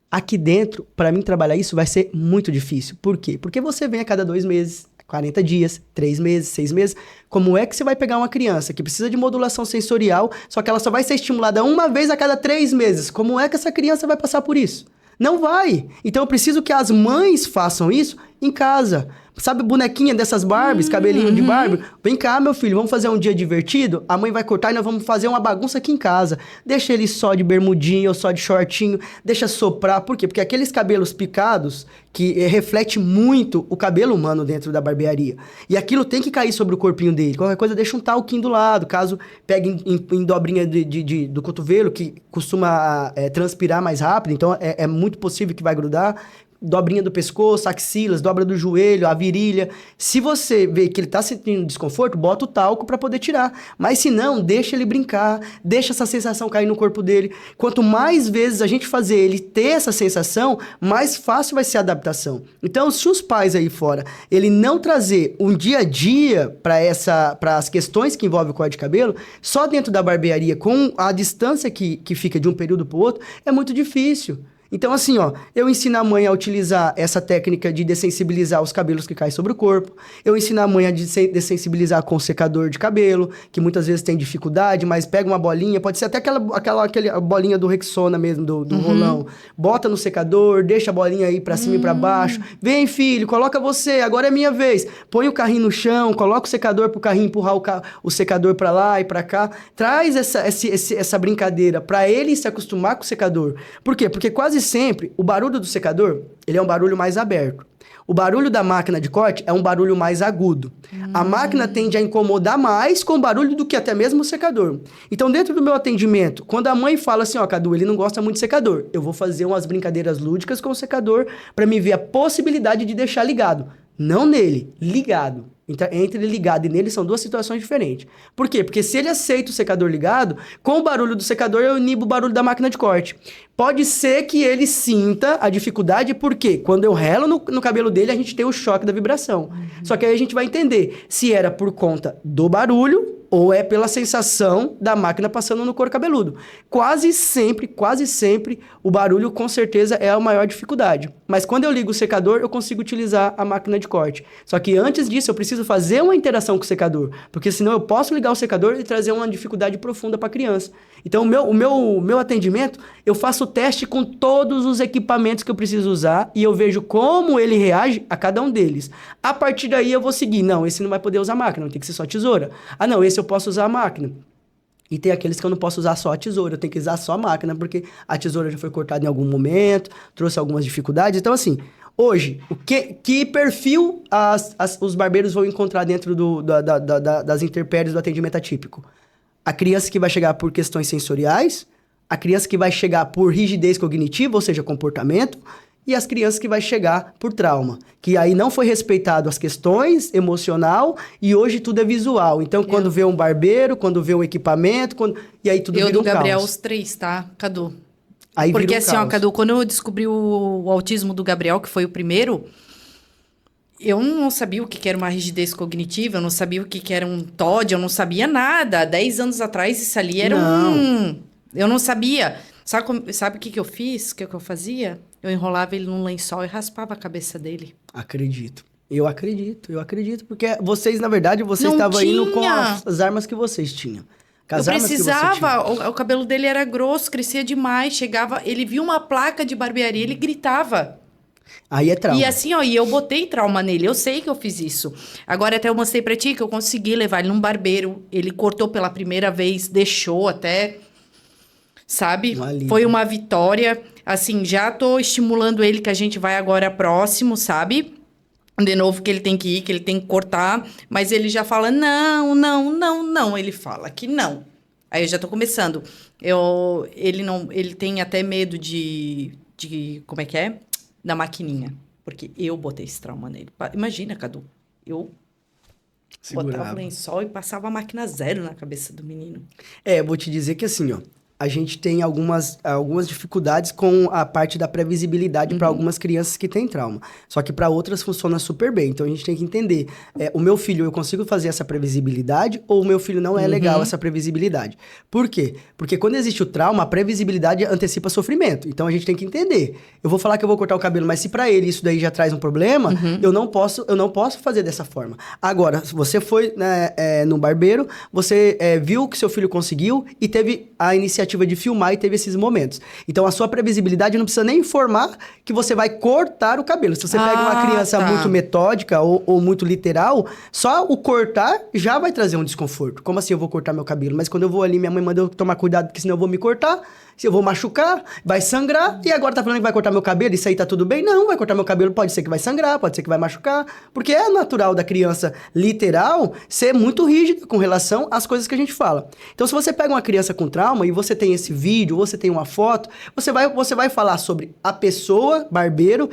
Speaker 2: Aqui dentro, pra mim trabalhar isso vai ser muito difícil. Por quê? Porque você vem a cada 2 meses, 40 dias, 3 meses, 6 meses. Como é que você vai pegar uma criança que precisa de modulação sensorial, só que ela só vai ser estimulada uma vez a cada 3 meses? Como é que essa criança vai passar por isso? Não vai. Então eu preciso que as mães façam isso em casa. Sabe bonequinha dessas Barbies, cabelinho de Barbie? Vem cá, meu filho, vamos fazer um dia divertido? A mãe vai cortar e nós vamos fazer uma bagunça aqui em casa. Deixa ele só de bermudinha ou só de shortinho, deixa soprar. Por quê? Porque aqueles cabelos picados que reflete muito o cabelo humano dentro da barbearia. E aquilo tem que cair sobre o corpinho dele. Qualquer coisa, deixa um talquinho do lado. Caso pegue em dobrinha do cotovelo, que costuma transpirar mais rápido, então é muito possível que vai grudar. Dobrinha do pescoço, axilas, dobra do joelho, a virilha. Se você vê que ele tá sentindo desconforto, bota o talco para poder tirar. Mas se não, deixa ele brincar, deixa essa sensação cair no corpo dele. Quanto mais vezes a gente fazer ele ter essa sensação, mais fácil vai ser a adaptação. Então, se os pais aí fora, ele não trazer um dia a dia para as questões que envolvem o corte de cabelo, só dentro da barbearia, com a distância que fica de um período para o outro, é muito difícil. Então, assim, eu ensino a mãe a utilizar essa técnica de dessensibilizar os cabelos que caem sobre o corpo. Eu ensino a mãe a dessensibilizar com secador de cabelo, que muitas vezes tem dificuldade, mas pega uma bolinha, pode ser até aquela bolinha do Rexona mesmo, do rolão. Bota no secador, deixa a bolinha aí pra cima e pra baixo. Vem, filho, coloca você, agora é minha vez. Põe o carrinho no chão, coloca o secador pro carrinho empurrar o secador pra lá e pra cá. Traz essa brincadeira pra ele se acostumar com o secador. Por quê? Porque quase sempre, o barulho do secador, ele é um barulho mais aberto. O barulho da máquina de corte é um barulho mais agudo. A máquina tende a incomodar mais com o barulho do que até mesmo o secador. Então, dentro do meu atendimento, quando a mãe fala assim, Cadu, ele não gosta muito de secador, eu vou fazer umas brincadeiras lúdicas com o secador para me ver a possibilidade de deixar ligado. Não nele, ligado. Então, entre ligado e nele são 2 situações diferentes. Por quê? Porque se ele aceita o secador ligado, com o barulho do secador eu inibo o barulho da máquina de corte. Pode ser que ele sinta a dificuldade, porque quando eu relo no cabelo dele, a gente tem o choque da vibração. Só que aí a gente vai entender se era por conta do barulho ou é pela sensação da máquina passando no couro cabeludo. Quase sempre, o barulho com certeza é a maior dificuldade. Mas quando eu ligo o secador, eu consigo utilizar a máquina de corte. Só que antes disso, eu preciso fazer uma interação com o secador, porque senão eu posso ligar o secador e trazer uma dificuldade profunda para a criança. Então, o meu atendimento, eu faço o teste com todos os equipamentos que eu preciso usar e eu vejo como ele reage a cada um deles. A partir daí, eu vou seguir. Não, esse não vai poder usar máquina, tem que ser só tesoura. Ah, não, esse eu posso usar a máquina. E tem aqueles que eu não posso usar só a tesoura, eu tenho que usar só a máquina, porque a tesoura já foi cortada em algum momento, trouxe algumas dificuldades. Então, assim, hoje, que perfil os barbeiros vão encontrar dentro das intempéries do atendimento atípico? A criança que vai chegar por questões sensoriais, a criança que vai chegar por rigidez cognitiva, ou seja, comportamento, e as crianças que vai chegar por trauma, que aí não foi respeitado as questões emocional e hoje tudo é visual. Então, quando vê um barbeiro, quando vê um equipamento, e aí tudo vira um caos.
Speaker 1: Eu do Gabriel, os 3, tá, Cadu?
Speaker 2: Aí
Speaker 1: porque
Speaker 2: vira um
Speaker 1: assim,
Speaker 2: caos.
Speaker 1: ó, Cadu, quando eu descobri o autismo do Gabriel, que foi o primeiro, eu não sabia o que era uma rigidez cognitiva, eu não sabia o que era um TOD, eu não sabia nada. 10 anos atrás, isso ali era eu não sabia. Sabe o que eu fiz? O que eu fazia? Eu enrolava ele num lençol e raspava a cabeça dele.
Speaker 2: Acredito. Eu acredito. Porque vocês, na verdade, vocês estavam indo com as armas que vocês tinham.
Speaker 1: Eu precisava, o cabelo dele era grosso, crescia demais, chegava, ele via uma placa de barbearia, ele gritava.
Speaker 2: Aí é trauma.
Speaker 1: E assim, ó, e eu botei trauma nele, eu sei que eu fiz isso. Agora até eu mostrei pra ti que eu consegui levar ele num barbeiro, ele cortou pela primeira vez, deixou até, sabe? Foi uma vitória. Assim, já tô estimulando ele que a gente vai agora próximo, sabe? De novo que ele tem que ir, que ele tem que cortar. Mas ele já fala, não. Ele fala que não. Aí eu já tô começando. Ele tem até medo de como é que é? Da maquininha. Porque eu botei esse trauma nele. Imagina, Cadu. Eu botava o lençol e passava a máquina zero na cabeça do menino.
Speaker 2: Vou te dizer que assim, ó. A gente tem algumas dificuldades com a parte da previsibilidade para algumas crianças que têm trauma. Só que para outras funciona super bem. Então, a gente tem que entender. O meu filho, eu consigo fazer essa previsibilidade ou o meu filho não é legal essa previsibilidade? Por quê? Porque quando existe o trauma, a previsibilidade antecipa sofrimento. Então, a gente tem que entender. Eu vou falar que eu vou cortar o cabelo, mas se para ele isso daí já traz um problema, eu não posso fazer dessa forma. Agora, se você foi no barbeiro, você viu que seu filho conseguiu e teve a iniciativa de filmar e teve esses momentos. Então, a sua previsibilidade não precisa nem informar que você vai cortar o cabelo. Se você pega uma criança muito metódica ou muito literal, só o cortar já vai trazer um desconforto. Como assim eu vou cortar meu cabelo? Mas quando eu vou ali, minha mãe manda eu tomar cuidado, porque senão eu vou me cortar. Se eu vou machucar, vai sangrar. E agora tá falando que vai cortar meu cabelo? Isso aí tá tudo bem? Não, vai cortar meu cabelo. Pode ser que vai sangrar, pode ser que vai machucar. Porque é natural da criança literal ser muito rígida com relação às coisas que a gente fala. Então, se você pega uma criança com trauma e você tem esse vídeo, você tem uma foto, você vai falar sobre a pessoa, barbeiro.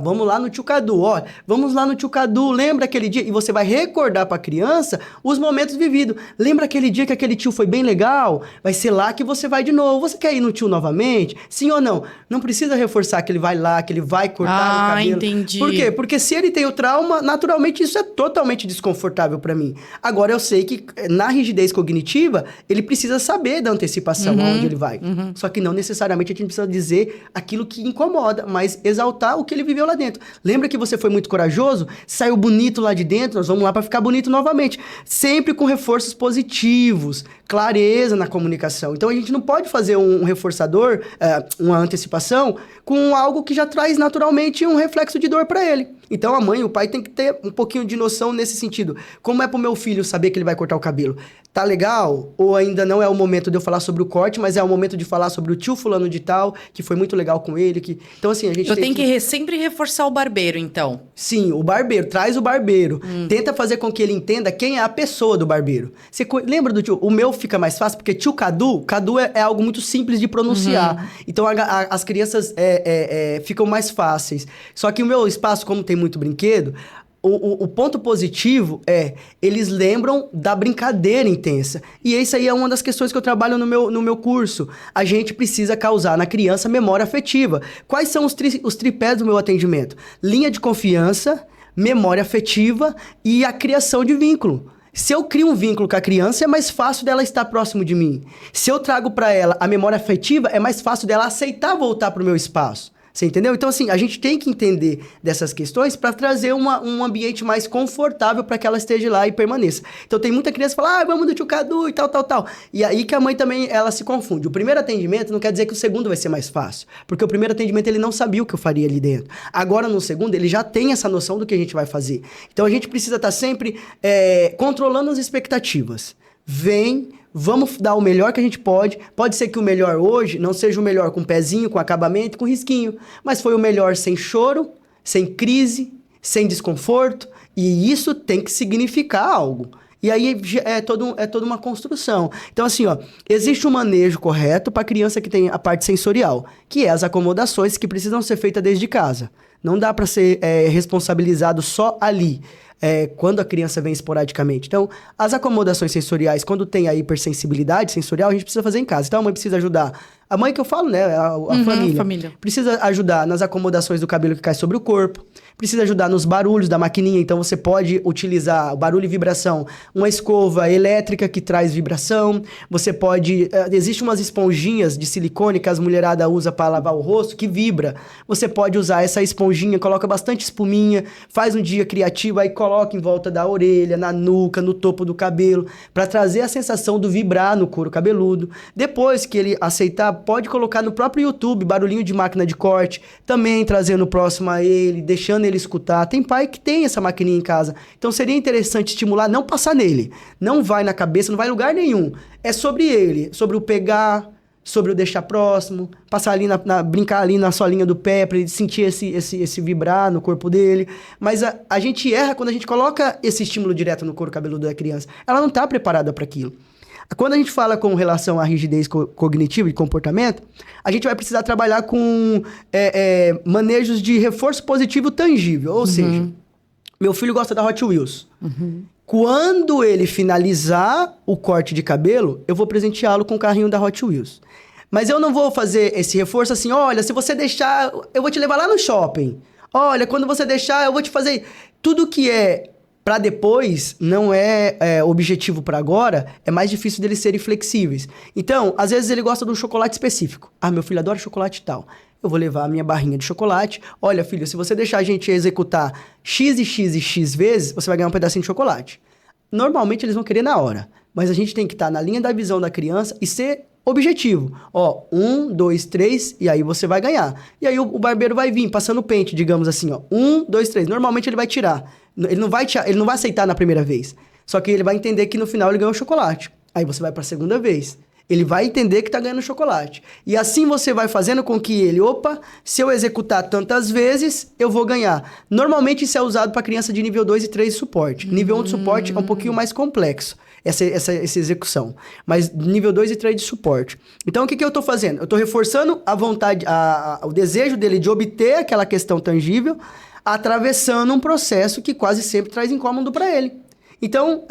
Speaker 2: Vamos lá no tio Cadu, vamos lá no tio Cadu, lembra aquele dia? E você vai recordar pra criança os momentos vividos. Lembra aquele dia que aquele tio foi bem legal? Vai ser lá que você vai de novo. Você quer ir no tio novamente? Sim ou não? Não precisa reforçar que ele vai lá, que ele vai cortar o cabelo.
Speaker 1: Entendi.
Speaker 2: Por quê? Porque se ele tem o trauma, naturalmente isso é totalmente desconfortável pra mim. Agora eu sei que na rigidez cognitiva, ele precisa saber da antecipação aonde ele vai. Só que não necessariamente a gente precisa dizer aquilo que incomoda, mas exaltar o que ele viveu lá dentro. Lembra que você foi muito corajoso? Saiu bonito lá de dentro? Nós vamos lá pra ficar bonito novamente. Sempre com reforços positivos, clareza na comunicação. Então a gente não pode fazer um reforçador, uma antecipação, com algo que já traz naturalmente um reflexo de dor para ele. Então a mãe e o pai tem que ter um pouquinho de noção nesse sentido. Como é pro meu filho saber que ele vai cortar o cabelo? Tá legal? Ou ainda não é o momento de eu falar sobre o corte, mas é o momento de falar sobre o tio fulano de tal, que foi muito legal com ele. Então assim, a gente
Speaker 1: tem que sempre reforçar o barbeiro, então.
Speaker 2: Sim, o barbeiro. Traz o barbeiro. Tenta fazer com que ele entenda quem é a pessoa do barbeiro. Você lembra do tio? O meu fica mais fácil, porque tio Cadu é algo muito simples de pronunciar. Então as crianças ficam mais fáceis. Só que o meu espaço, como tem muito brinquedo, o ponto positivo eles lembram da brincadeira intensa. E isso aí é uma das questões que eu trabalho no meu curso. A gente precisa causar na criança memória afetiva. Quais são os tripés do meu atendimento? Linha de confiança, memória afetiva e a criação de vínculo. Se eu crio um vínculo com a criança, é mais fácil dela estar próximo de mim. Se eu trago para ela a memória afetiva, é mais fácil dela aceitar voltar para o meu espaço. Você entendeu? Então, assim, a gente tem que entender dessas questões para trazer um ambiente mais confortável para que ela esteja lá e permaneça. Então, tem muita criança que fala, vamos do tio Cadu e tal, tal, tal. E aí que a mãe também, ela se confunde. O primeiro atendimento não quer dizer que o segundo vai ser mais fácil. Porque o primeiro atendimento, ele não sabia o que eu faria ali dentro. Agora, no segundo, ele já tem essa noção do que a gente vai fazer. Então, a gente precisa estar sempre controlando as expectativas. Vamos dar o melhor que a gente pode. Pode ser que o melhor hoje não seja o melhor com pezinho, com acabamento, com risquinho. Mas foi o melhor sem choro, sem crise, sem desconforto. E isso tem que significar algo. E aí é toda uma construção. Então, assim, existe um manejo correto para a criança que tem a parte sensorial, que é as acomodações que precisam ser feitas desde casa. Não dá para ser responsabilizado só ali. Quando a criança vem esporadicamente. Então, as acomodações sensoriais, quando tem a hipersensibilidade sensorial, a gente precisa fazer em casa. Então, a mãe precisa ajudar. A mãe que eu falo, né? A família. Precisa ajudar nas acomodações do cabelo que cai sobre o corpo. Precisa ajudar nos barulhos da maquininha. Então, você pode utilizar o barulho e vibração. Uma escova elétrica que traz vibração. Você pode... Existem umas esponjinhas de silicone que as mulheradas usam para lavar o rosto, que vibra. Você pode usar essa esponjinha, coloca bastante espuminha, faz um dia criativo, aí coloca em volta da orelha, na nuca, no topo do cabelo, para trazer a sensação do vibrar no couro cabeludo. Depois que ele aceitar, pode colocar no próprio YouTube, barulhinho de máquina de corte, também trazendo próximo a ele, deixando ele escutar. Tem pai que tem essa maquininha em casa. Então seria interessante estimular, não passar nele. Não vai na cabeça, não vai em lugar nenhum. É sobre ele, sobre o pegar, sobre o deixar próximo, passar ali brincar ali na solinha do pé para ele sentir esse vibrar no corpo dele. Mas a gente erra quando a gente coloca esse estímulo direto no couro cabeludo da criança. Ela não está preparada para aquilo. Quando a gente fala com relação à rigidez cognitiva e comportamento, a gente vai precisar trabalhar com manejos de reforço positivo tangível. Ou seja, meu filho gosta da Hot Wheels. Quando ele finalizar o corte de cabelo, eu vou presenteá-lo com o carrinho da Hot Wheels. Mas eu não vou fazer esse reforço assim, olha, se você deixar, eu vou te levar lá no shopping. Olha, quando você deixar, eu vou te fazer... Tudo que é para depois não é objetivo para agora, é mais difícil deles serem flexíveis. Então, às vezes ele gosta de um chocolate específico. Meu filho adora chocolate e tal. Eu vou levar a minha barrinha de chocolate. Olha, filho, se você deixar a gente executar X e X e X vezes, você vai ganhar um pedacinho de chocolate. Normalmente eles vão querer na hora. Mas a gente tem que estar na linha da visão da criança e ser objetivo. 1, 2, 3, e aí você vai ganhar. E aí o barbeiro vai vir passando o pente, digamos assim, 1, 2, 3. Normalmente ele vai tirar. Ele não vai aceitar na primeira vez. Só que ele vai entender que no final ele ganhou chocolate. Aí você vai para a segunda vez. Ele vai entender que está ganhando chocolate. E assim você vai fazendo com que ele, se eu executar tantas vezes, eu vou ganhar. Normalmente isso é usado para criança de nível 2 e 3 de suporte. Nível 1 de suporte é um pouquinho mais complexo, essa execução. Mas nível 2 e 3 de suporte. Então, o que eu estou fazendo? Eu estou reforçando a vontade, o desejo dele de obter aquela questão tangível, atravessando um processo que quase sempre traz incômodo para ele. Então,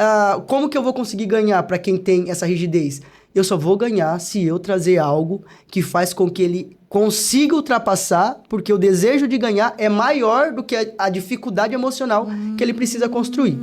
Speaker 2: como que eu vou conseguir ganhar para quem tem essa rigidez? Eu só vou ganhar se eu trazer algo que faz com que ele consiga ultrapassar, porque o desejo de ganhar é maior do que a dificuldade emocional que ele precisa construir.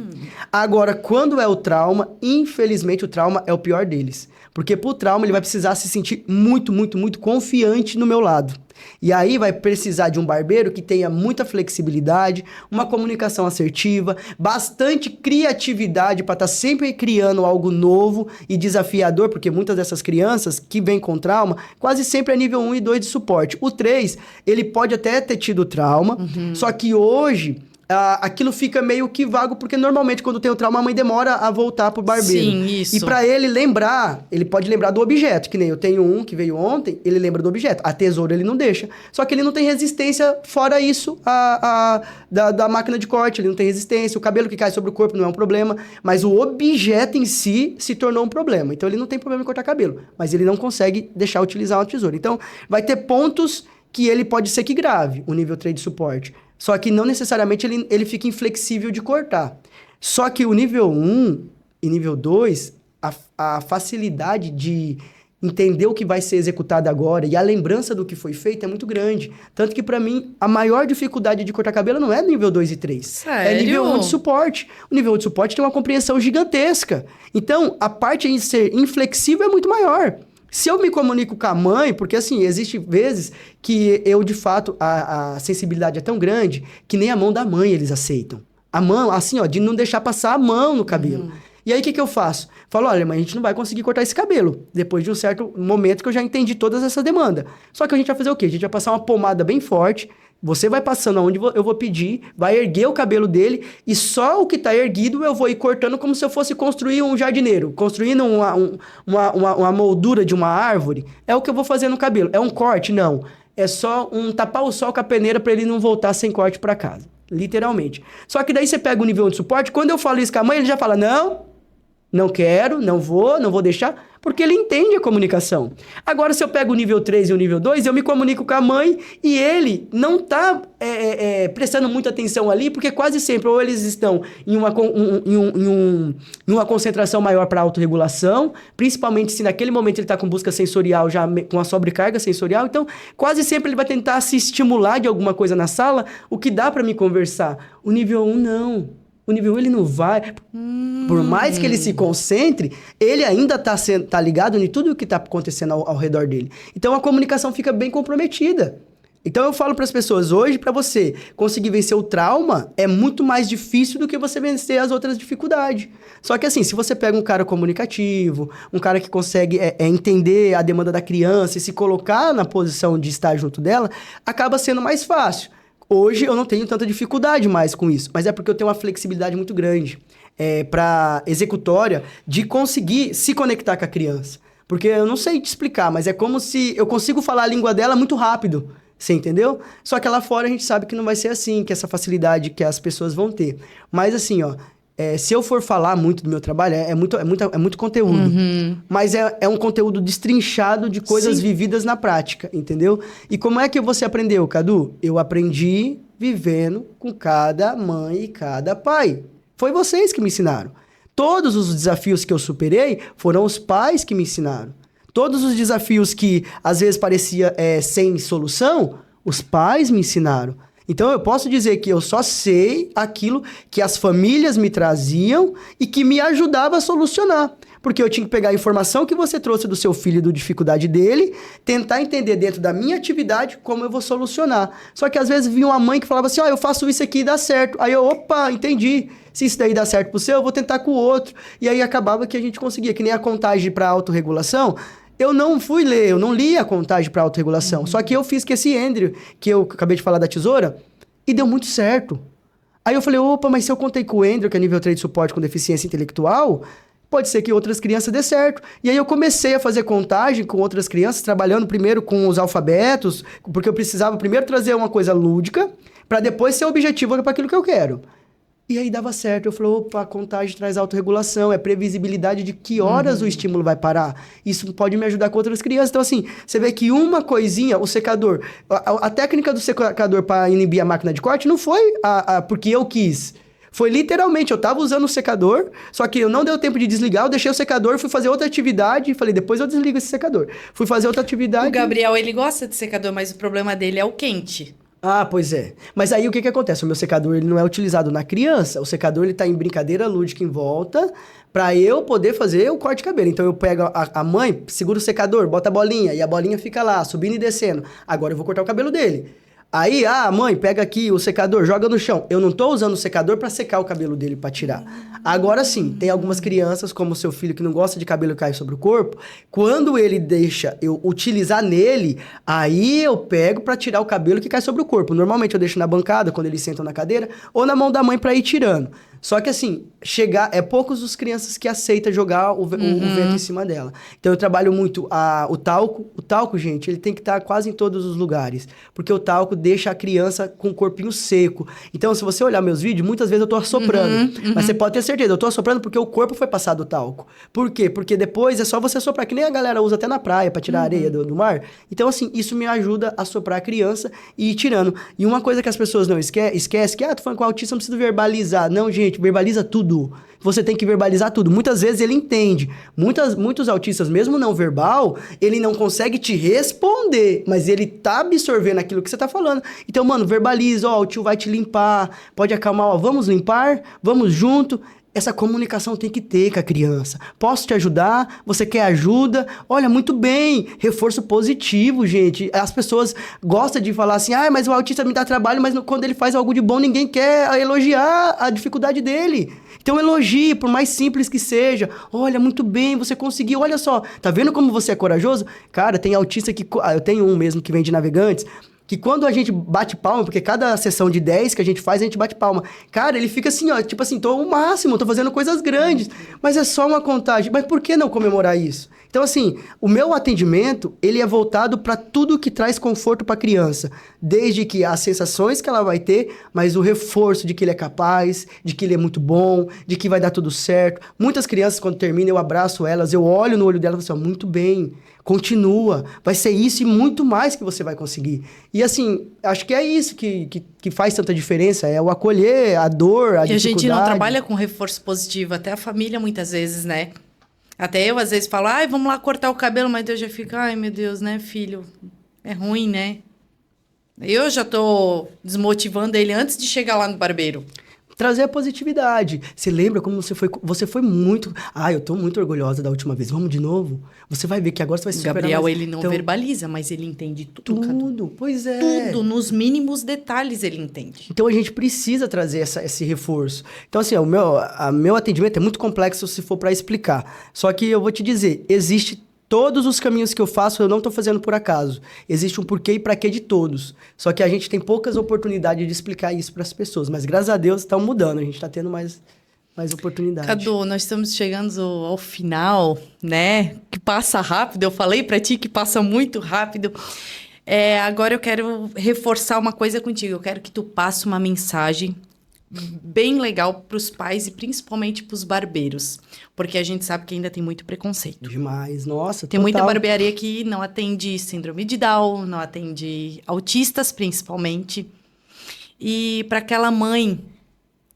Speaker 2: Agora, quando é o trauma, infelizmente o trauma é o pior deles. Porque pro trauma ele vai precisar se sentir muito, muito, muito confiante no meu lado. E aí vai precisar de um barbeiro que tenha muita flexibilidade, uma comunicação assertiva, bastante criatividade para estar sempre criando algo novo e desafiador, porque muitas dessas crianças que vêm com trauma, quase sempre é nível 1 e 2 de suporte. O 3, ele pode até ter tido trauma, só que hoje... aquilo fica meio que vago, porque normalmente quando tem o trauma, a mãe demora a voltar pro barbeiro.
Speaker 1: Sim, isso.
Speaker 2: E pra ele lembrar, ele pode lembrar do objeto, que nem eu tenho um que veio ontem, ele lembra do objeto. A tesoura ele não deixa. Só que ele não tem resistência, fora isso, da máquina de corte, ele não tem resistência. O cabelo que cai sobre o corpo não é um problema, mas o objeto em si se tornou um problema. Então ele não tem problema em cortar cabelo, mas ele não consegue deixar utilizar uma tesoura. Então vai ter pontos que ele pode ser que grave, o nível 3 de suporte. Só que não necessariamente ele fica inflexível de cortar. Só que o nível 1 e nível 2, a facilidade de entender o que vai ser executado agora e a lembrança do que foi feito é muito grande. Tanto que, pra mim, a maior dificuldade de cortar cabelo não é nível 2 e 3.
Speaker 1: Sério?
Speaker 2: É nível 1 de suporte. O nível 1 de suporte tem uma compreensão gigantesca. Então, a parte em ser inflexível é muito maior. Se eu me comunico com a mãe, porque assim, existe vezes que eu, de fato, a sensibilidade é tão grande que nem a mão da mãe eles aceitam. A mão, assim, ó, de não deixar passar a mão no cabelo. E aí, o que eu faço? Falo, olha, mãe, a gente não vai conseguir cortar esse cabelo. Depois de um certo momento que eu já entendi todas essas demandas. Só que a gente vai fazer o quê? A gente vai passar uma pomada bem forte. Você vai passando aonde eu vou pedir, vai erguer o cabelo dele e só o que tá erguido eu vou ir cortando como se eu fosse construir um jardineiro, construindo uma moldura de uma árvore. É o que eu vou fazer no cabelo. É um corte? Não. É só um tapar o sol com a peneira para ele não voltar sem corte para casa. Literalmente. Só que daí você pega o nível de suporte, quando eu falo isso com a mãe, ele já fala, não quero, não vou deixar, porque ele entende a comunicação. Agora, se eu pego o nível 3 e o nível 2, eu me comunico com a mãe e ele não tá prestando muita atenção ali, porque quase sempre ou eles estão em uma concentração maior para autorregulação, principalmente se naquele momento ele está com busca sensorial, já com a sobrecarga sensorial, então quase sempre ele vai tentar se estimular de alguma coisa na sala, o que dá para me conversar. O nível 1, não. O nível 1, ele não vai. Por mais que ele se concentre, ele ainda tá ligado em tudo o que está acontecendo ao redor dele. Então, a comunicação fica bem comprometida. Então, eu falo para as pessoas, hoje, para você conseguir vencer o trauma, é muito mais difícil do que você vencer as outras dificuldades. Só que, assim, se você pega um cara comunicativo, um cara que consegue entender a demanda da criança e se colocar na posição de estar junto dela, acaba sendo mais fácil. Hoje eu não tenho tanta dificuldade mais com isso, mas é porque eu tenho uma flexibilidade muito grande para executória de conseguir se conectar com a criança. Porque eu não sei te explicar, mas é como se eu consigo falar a língua dela muito rápido, você entendeu? Só que lá fora a gente sabe que não vai ser assim, que essa facilidade que as pessoas vão ter. Mas assim, ó, se eu for falar muito do meu trabalho, é muito conteúdo. Mas é um conteúdo destrinchado de coisas vividas na prática, entendeu? E como é que você aprendeu, Cadu? Eu aprendi vivendo com cada mãe e cada pai. Foi vocês que me ensinaram. Todos os desafios que eu superei foram os pais que me ensinaram. Todos os desafios que às vezes parecia sem solução, os pais me ensinaram. Então, eu posso dizer que eu só sei aquilo que as famílias me traziam e que me ajudava a solucionar. Porque eu tinha que pegar a informação que você trouxe do seu filho e da dificuldade dele, tentar entender dentro da minha atividade como eu vou solucionar. Só que às vezes vinha uma mãe que falava assim, eu faço isso aqui e dá certo. Aí eu, opa, entendi. Se isso daí dá certo pro seu, eu vou tentar com o outro. E aí acabava que a gente conseguia, que nem a contagem para autorregulação. Eu não fui ler, eu não li a contagem para autorregulação. Só que eu fiz com esse Andrew, que eu acabei de falar da tesoura, e deu muito certo. Aí eu falei, opa, mas se eu contei com o Andrew, que é nível 3 de suporte com deficiência intelectual, pode ser que outras crianças dê certo. E aí eu comecei a fazer contagem com outras crianças, trabalhando primeiro com os alfabetos, porque eu precisava primeiro trazer uma coisa lúdica, para depois ser objetivo para aquilo que eu quero. E aí dava certo. Eu falei, opa, a contagem traz autorregulação, é previsibilidade de que horas o estímulo vai parar. Isso pode me ajudar com outras crianças. Então, assim, você vê que uma coisinha, o secador, a técnica do secador para inibir a máquina de corte não foi porque eu quis. Foi literalmente, eu tava usando o secador, só que eu não deu tempo de desligar, eu deixei o secador, fui fazer outra atividade e falei, depois eu desligo esse secador. Fui fazer outra atividade.
Speaker 1: O Gabriel, ele gosta de secador, mas o problema dele é o quente.
Speaker 2: Ah, pois é. Mas aí o que acontece? O meu secador ele não é utilizado na criança. O secador ele tá em brincadeira lúdica em volta para eu poder fazer o corte de cabelo. Então eu pego a mãe, segura o secador, bota a bolinha e a bolinha fica lá, subindo e descendo. Agora eu vou cortar o cabelo dele. Aí, mãe, pega aqui o secador, joga no chão. Eu não tô usando o secador para secar o cabelo dele para tirar. Agora sim, tem algumas crianças, como o seu filho, que não gosta de cabelo cair sobre o corpo. Quando ele deixa eu utilizar nele, aí eu pego para tirar o cabelo que cai sobre o corpo. Normalmente eu deixo na bancada, quando eles sentam na cadeira, ou na mão da mãe para ir tirando. Só que assim, poucos os crianças que aceitam jogar o vento em cima dela. Então eu trabalho muito o talco. O talco, gente, ele tem que estar quase em todos os lugares. Porque o talco deixa a criança com o corpinho seco. Então, se você olhar meus vídeos, muitas vezes eu tô assoprando. Mas você pode ter certeza, eu tô assoprando porque o corpo foi passado o talco. Por quê? Porque depois é só você soprar, que nem a galera usa até na praia para tirar a areia do mar. Então, assim, isso me ajuda a soprar a criança e ir tirando. E uma coisa que as pessoas não esquecem, que tô falando com autista, não preciso verbalizar. Não, gente. gente, verbaliza tudo. Você tem que verbalizar tudo. Muitas vezes ele entende. Muitos autistas, mesmo não verbal, ele não consegue te responder, mas ele tá absorvendo aquilo que você tá falando. Então, mano, verbaliza, ó, o tio vai te limpar, pode acalmar, ó, vamos limpar, vamos junto. Essa comunicação tem que ter com a criança. Posso te ajudar? Você quer ajuda? Olha, muito bem. Reforço positivo, gente. As pessoas gostam de falar assim, mas o autista me dá trabalho, mas quando ele faz algo de bom, ninguém quer elogiar a dificuldade dele. Então elogie, por mais simples que seja. Olha, muito bem, você conseguiu. Olha só, tá vendo como você é corajoso? Cara, tem autista que... eu tenho um mesmo que vem de Navegantes, que quando a gente bate palma, porque cada sessão de 10 que a gente faz, a gente bate palma. Cara, ele fica assim, ó, tipo assim, tô o máximo, tô fazendo coisas grandes. Mas é só uma contagem. Mas por que não comemorar isso? Então, assim, o meu atendimento, ele é voltado para tudo que traz conforto para a criança. Desde que as sensações que ela vai ter, mas o reforço de que ele é capaz, de que ele é muito bom, de que vai dar tudo certo. Muitas crianças, quando terminam, eu abraço elas, eu olho no olho delas e falo assim, ó, muito bem, continua, vai ser isso e muito mais que você vai conseguir. E assim, acho que é isso que faz tanta diferença, é o acolher a dor, a dificuldade.
Speaker 1: E a gente não trabalha com reforço positivo, até a família muitas vezes, né? Até eu às vezes falo, vamos lá cortar o cabelo, mas Deus já fica, ai meu Deus, né, filho? É ruim, né? Eu já tô desmotivando ele antes de chegar lá no barbeiro.
Speaker 2: Trazer a positividade. Você lembra como você foi muito... eu tô muito orgulhosa da última vez. Vamos de novo? Você vai ver que agora você vai se superar.
Speaker 1: Gabriel, ele não verbaliza, mas ele entende tudo.
Speaker 2: Tudo, pois é.
Speaker 1: Tudo, nos mínimos detalhes ele entende.
Speaker 2: Então, a gente precisa trazer esse reforço. Então, assim, o meu atendimento é muito complexo se for para explicar. Só que eu vou te dizer, existe... Todos os caminhos que eu faço, eu não estou fazendo por acaso. Existe um porquê e para quê de todos. Só que a gente tem poucas oportunidades de explicar isso para as pessoas. Mas, graças a Deus, estão mudando. A gente está tendo mais oportunidade.
Speaker 1: Cadu, nós estamos chegando ao final, né? Que passa rápido. Eu falei para ti que passa muito rápido. Agora eu quero reforçar uma coisa contigo. Eu quero que tu passe uma mensagem bem legal para os pais e principalmente para os barbeiros, porque a gente sabe que ainda tem muito preconceito.
Speaker 2: Demais, nossa,
Speaker 1: tem muita barbearia que não atende síndrome de Down, não atende autistas principalmente, e para aquela mãe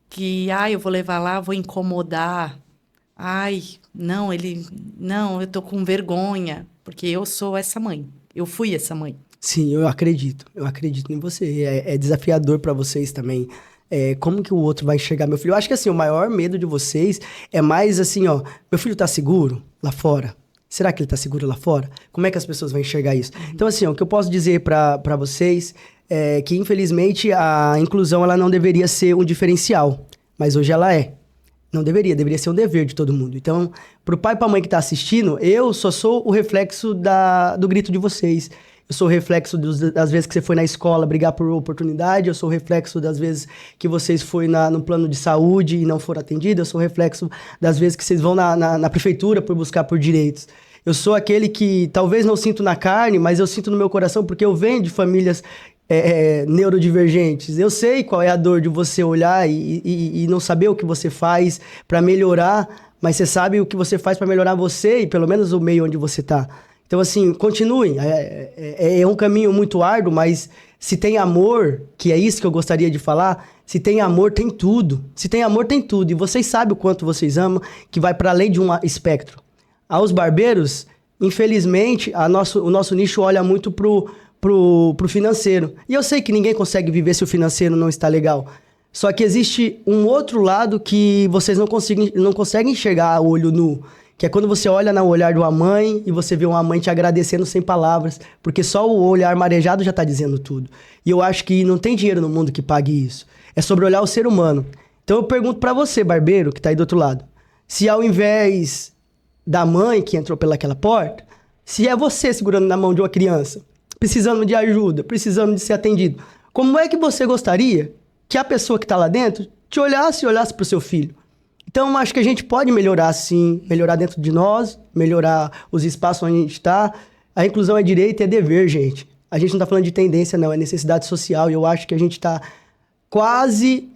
Speaker 1: que, eu vou levar lá, vou incomodar, não, eu tô com vergonha, porque eu sou essa mãe, eu fui essa mãe.
Speaker 2: Sim, eu acredito em você, é desafiador para vocês também. Como que o outro vai enxergar meu filho? Eu acho que assim, o maior medo de vocês é mais assim, ó, meu filho tá seguro lá fora? Será que ele tá seguro lá fora? Como é que as pessoas vão enxergar isso? Então assim, o que eu posso dizer para vocês é que infelizmente a inclusão ela não deveria ser um diferencial, mas hoje ela é. Não deveria ser um dever de todo mundo. Então, pro pai e pra mãe que tá assistindo, eu só sou o reflexo do grito de vocês. Eu sou o reflexo das vezes que você foi na escola brigar por oportunidade. Eu sou o reflexo das vezes que vocês foi no plano de saúde e não foram atendidos. Eu sou o reflexo das vezes que vocês vão na prefeitura por buscar por direitos. Eu sou aquele que talvez não sinto na carne, mas eu sinto no meu coração porque eu venho de famílias neurodivergentes. Eu sei qual é a dor de você olhar e não saber o que você faz para melhorar, mas você sabe o que você faz para melhorar você e pelo menos o meio onde você está. Então, assim, continuem. É um caminho muito árduo, mas se tem amor, que é isso que eu gostaria de falar, se tem amor, tem tudo. Se tem amor, tem tudo. E vocês sabem o quanto vocês amam, que vai para além de um espectro. Aos barbeiros, infelizmente, o nosso nicho olha muito pro financeiro. E eu sei que ninguém consegue viver se o financeiro não está legal. Só que existe um outro lado que vocês não conseguem enxergar a olho nu. Que é quando você olha no olhar de uma mãe e você vê uma mãe te agradecendo sem palavras, porque só o olhar marejado já está dizendo tudo. E eu acho que não tem dinheiro no mundo que pague isso. É sobre olhar o ser humano. Então eu pergunto para você, barbeiro, que está aí do outro lado, se ao invés da mãe que entrou pelaquela porta, se é você segurando na mão de uma criança, precisando de ajuda, precisando de ser atendido, como é que você gostaria que a pessoa que está lá dentro te olhasse e olhasse para o seu filho? Então, acho que a gente pode melhorar, sim, melhorar dentro de nós, melhorar os espaços onde a gente está. A inclusão é direito e é dever, gente. A gente não está falando de tendência, não, é necessidade social. E eu acho que a gente está quase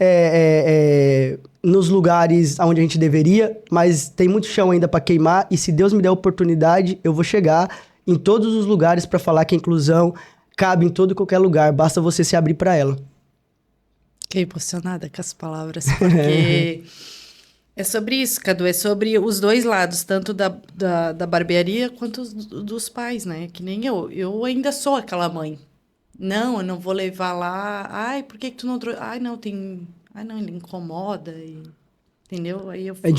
Speaker 2: nos lugares onde a gente deveria, mas tem muito chão ainda para queimar. E se Deus me der a oportunidade, eu vou chegar em todos os lugares para falar que a inclusão cabe em todo e qualquer lugar. Basta você se abrir para ela.
Speaker 1: Fiquei emocionada com as palavras, porque é sobre isso, Cadu, é sobre os dois lados, tanto da barbearia quanto dos pais, né? Que nem eu. Eu ainda sou aquela mãe. Não, eu não vou levar lá. Ai, por que tu não trouxe? Ai, não, tem. Ai, não, ele incomoda. Entendeu? Aí eu.
Speaker 2: É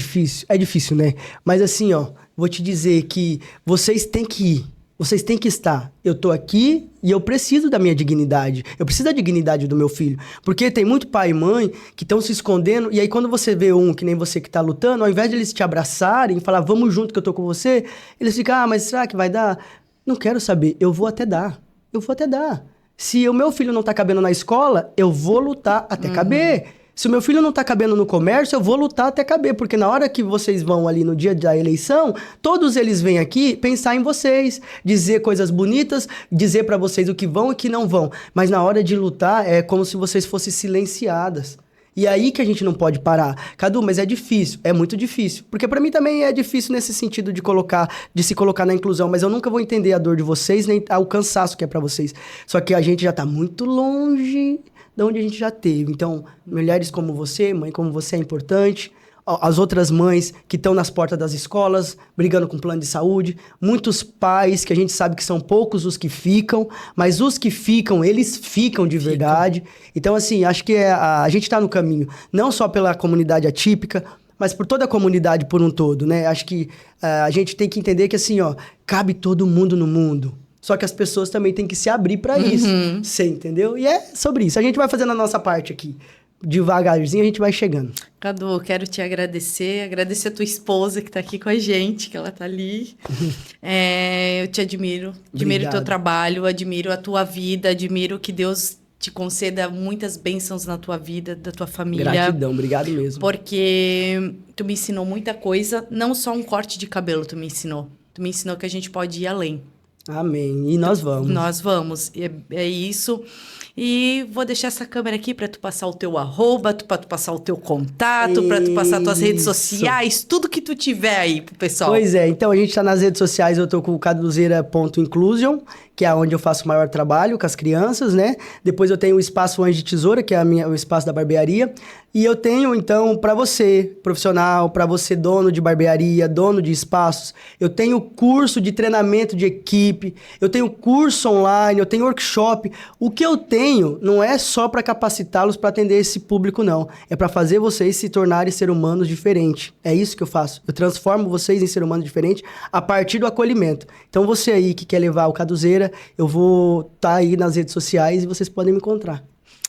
Speaker 2: difícil, né? Mas assim, ó, vou te dizer que vocês têm que ir. Vocês têm que estar. Eu tô aqui e eu preciso da minha dignidade. Eu preciso da dignidade do meu filho. Porque tem muito pai e mãe que estão se escondendo. E aí, quando você vê um, que nem você que tá lutando, ao invés de eles te abraçarem e falar, vamos junto que eu tô com você, eles ficam, ah, mas será que vai dar? Não quero saber. Eu vou até dar. Eu vou até dar. Se o meu filho não tá cabendo na escola, eu vou lutar até caber. Se o meu filho não tá cabendo no comércio, eu vou lutar até caber, porque na hora que vocês vão ali no dia da eleição, todos eles vêm aqui pensar em vocês, dizer coisas bonitas, dizer pra vocês o que vão e o que não vão. Mas na hora de lutar, é como se vocês fossem silenciadas. E aí que a gente não pode parar. Cadu, mas é difícil, é muito difícil. Porque pra mim também é difícil nesse sentido de se colocar na inclusão, mas eu nunca vou entender a dor de vocês, nem o cansaço que é pra vocês. Só que a gente já tá muito longe de onde a gente já teve. Então, mulheres como você, mãe como você é importante. As outras mães que estão nas portas das escolas, brigando com plano de saúde. Muitos pais, que a gente sabe que são poucos os que ficam, mas os que ficam, eles ficam de verdade. Então, assim, acho que a gente está no caminho. Não só pela comunidade atípica, mas por toda a comunidade por um todo, né? Acho que a gente tem que entender que, assim, ó, cabe todo mundo no mundo. Só que as pessoas também têm que se abrir para isso. Você entendeu? E é sobre isso. A gente vai fazendo a nossa parte aqui. Devagarzinho a gente vai chegando.
Speaker 1: Cadu, quero te agradecer a tua esposa que tá aqui com a gente, que ela tá ali. Eu te admiro o teu trabalho, admiro a tua vida, admiro que Deus te conceda muitas bênçãos na tua vida, da tua família.
Speaker 2: Gratidão, obrigado mesmo.
Speaker 1: Porque tu me ensinou muita coisa, não só um corte de cabelo tu me ensinou. Tu me ensinou que a gente pode ir além.
Speaker 2: Amém. E nós vamos.
Speaker 1: Nós vamos. É isso. E vou deixar essa câmera aqui para tu passar o teu arroba, para tu passar o teu contato, para tu passar tuas redes sociais, tudo que tu tiver aí pro pessoal.
Speaker 2: Pois é. Então, a gente tá nas redes sociais, eu tô com o caduzeira.inclusion, que é onde eu faço o maior trabalho com as crianças, né? Depois eu tenho o Espaço Anjo de Tesoura, que é o espaço da barbearia. E eu tenho, então, para você, profissional, para você, dono de barbearia, dono de espaços, eu tenho curso de treinamento de equipe, eu tenho curso online, eu tenho workshop. O que eu tenho não é só para capacitá-los para atender esse público, não. É para fazer vocês se tornarem seres humanos diferentes. É isso que eu faço. Eu transformo vocês em seres humanos diferentes a partir do acolhimento. Então, você aí que quer levar o Caduzeira, eu vou estar aí nas redes sociais e vocês podem me encontrar.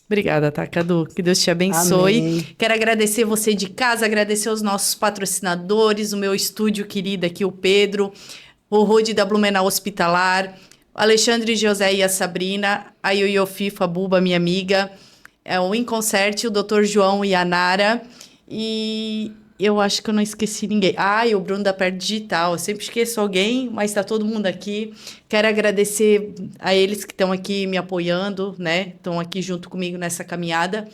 Speaker 1: Obrigada, tá, Cadu? Que Deus te abençoe.
Speaker 2: Amém.
Speaker 1: Quero agradecer você de casa, agradecer os nossos patrocinadores, o meu estúdio querido aqui, o Pedro, o Rode da Blumenau Hospitalar, Alexandre José e a Sabrina, a Yoyo FIFA Buba, minha amiga, o Inconcerte, o Dr. João e a Nara, e eu acho que eu não esqueci ninguém. E o Bruno da Perto Digital. Eu sempre esqueço alguém, mas está todo mundo aqui. Quero agradecer a eles que estão aqui me apoiando, né? Estão aqui junto comigo nessa caminhada.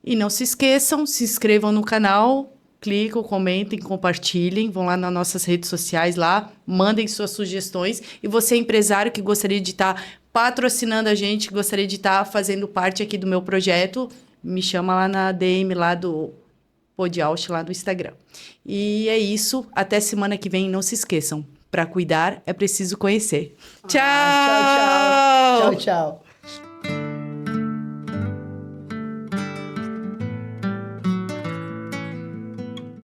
Speaker 1: E não se esqueçam, se inscrevam no canal, clicam, comentem, compartilhem. Vão lá nas nossas redes sociais lá, mandem suas sugestões. E você, empresário que gostaria de estar patrocinando a gente, que gostaria de estar fazendo parte aqui do meu projeto, me chama lá na DM lá do Podialch lá no Instagram. E é isso. Até semana que vem. Não se esqueçam. Para cuidar, é preciso conhecer. Tchau!
Speaker 2: Tchau, tchau. Tchau, tchau.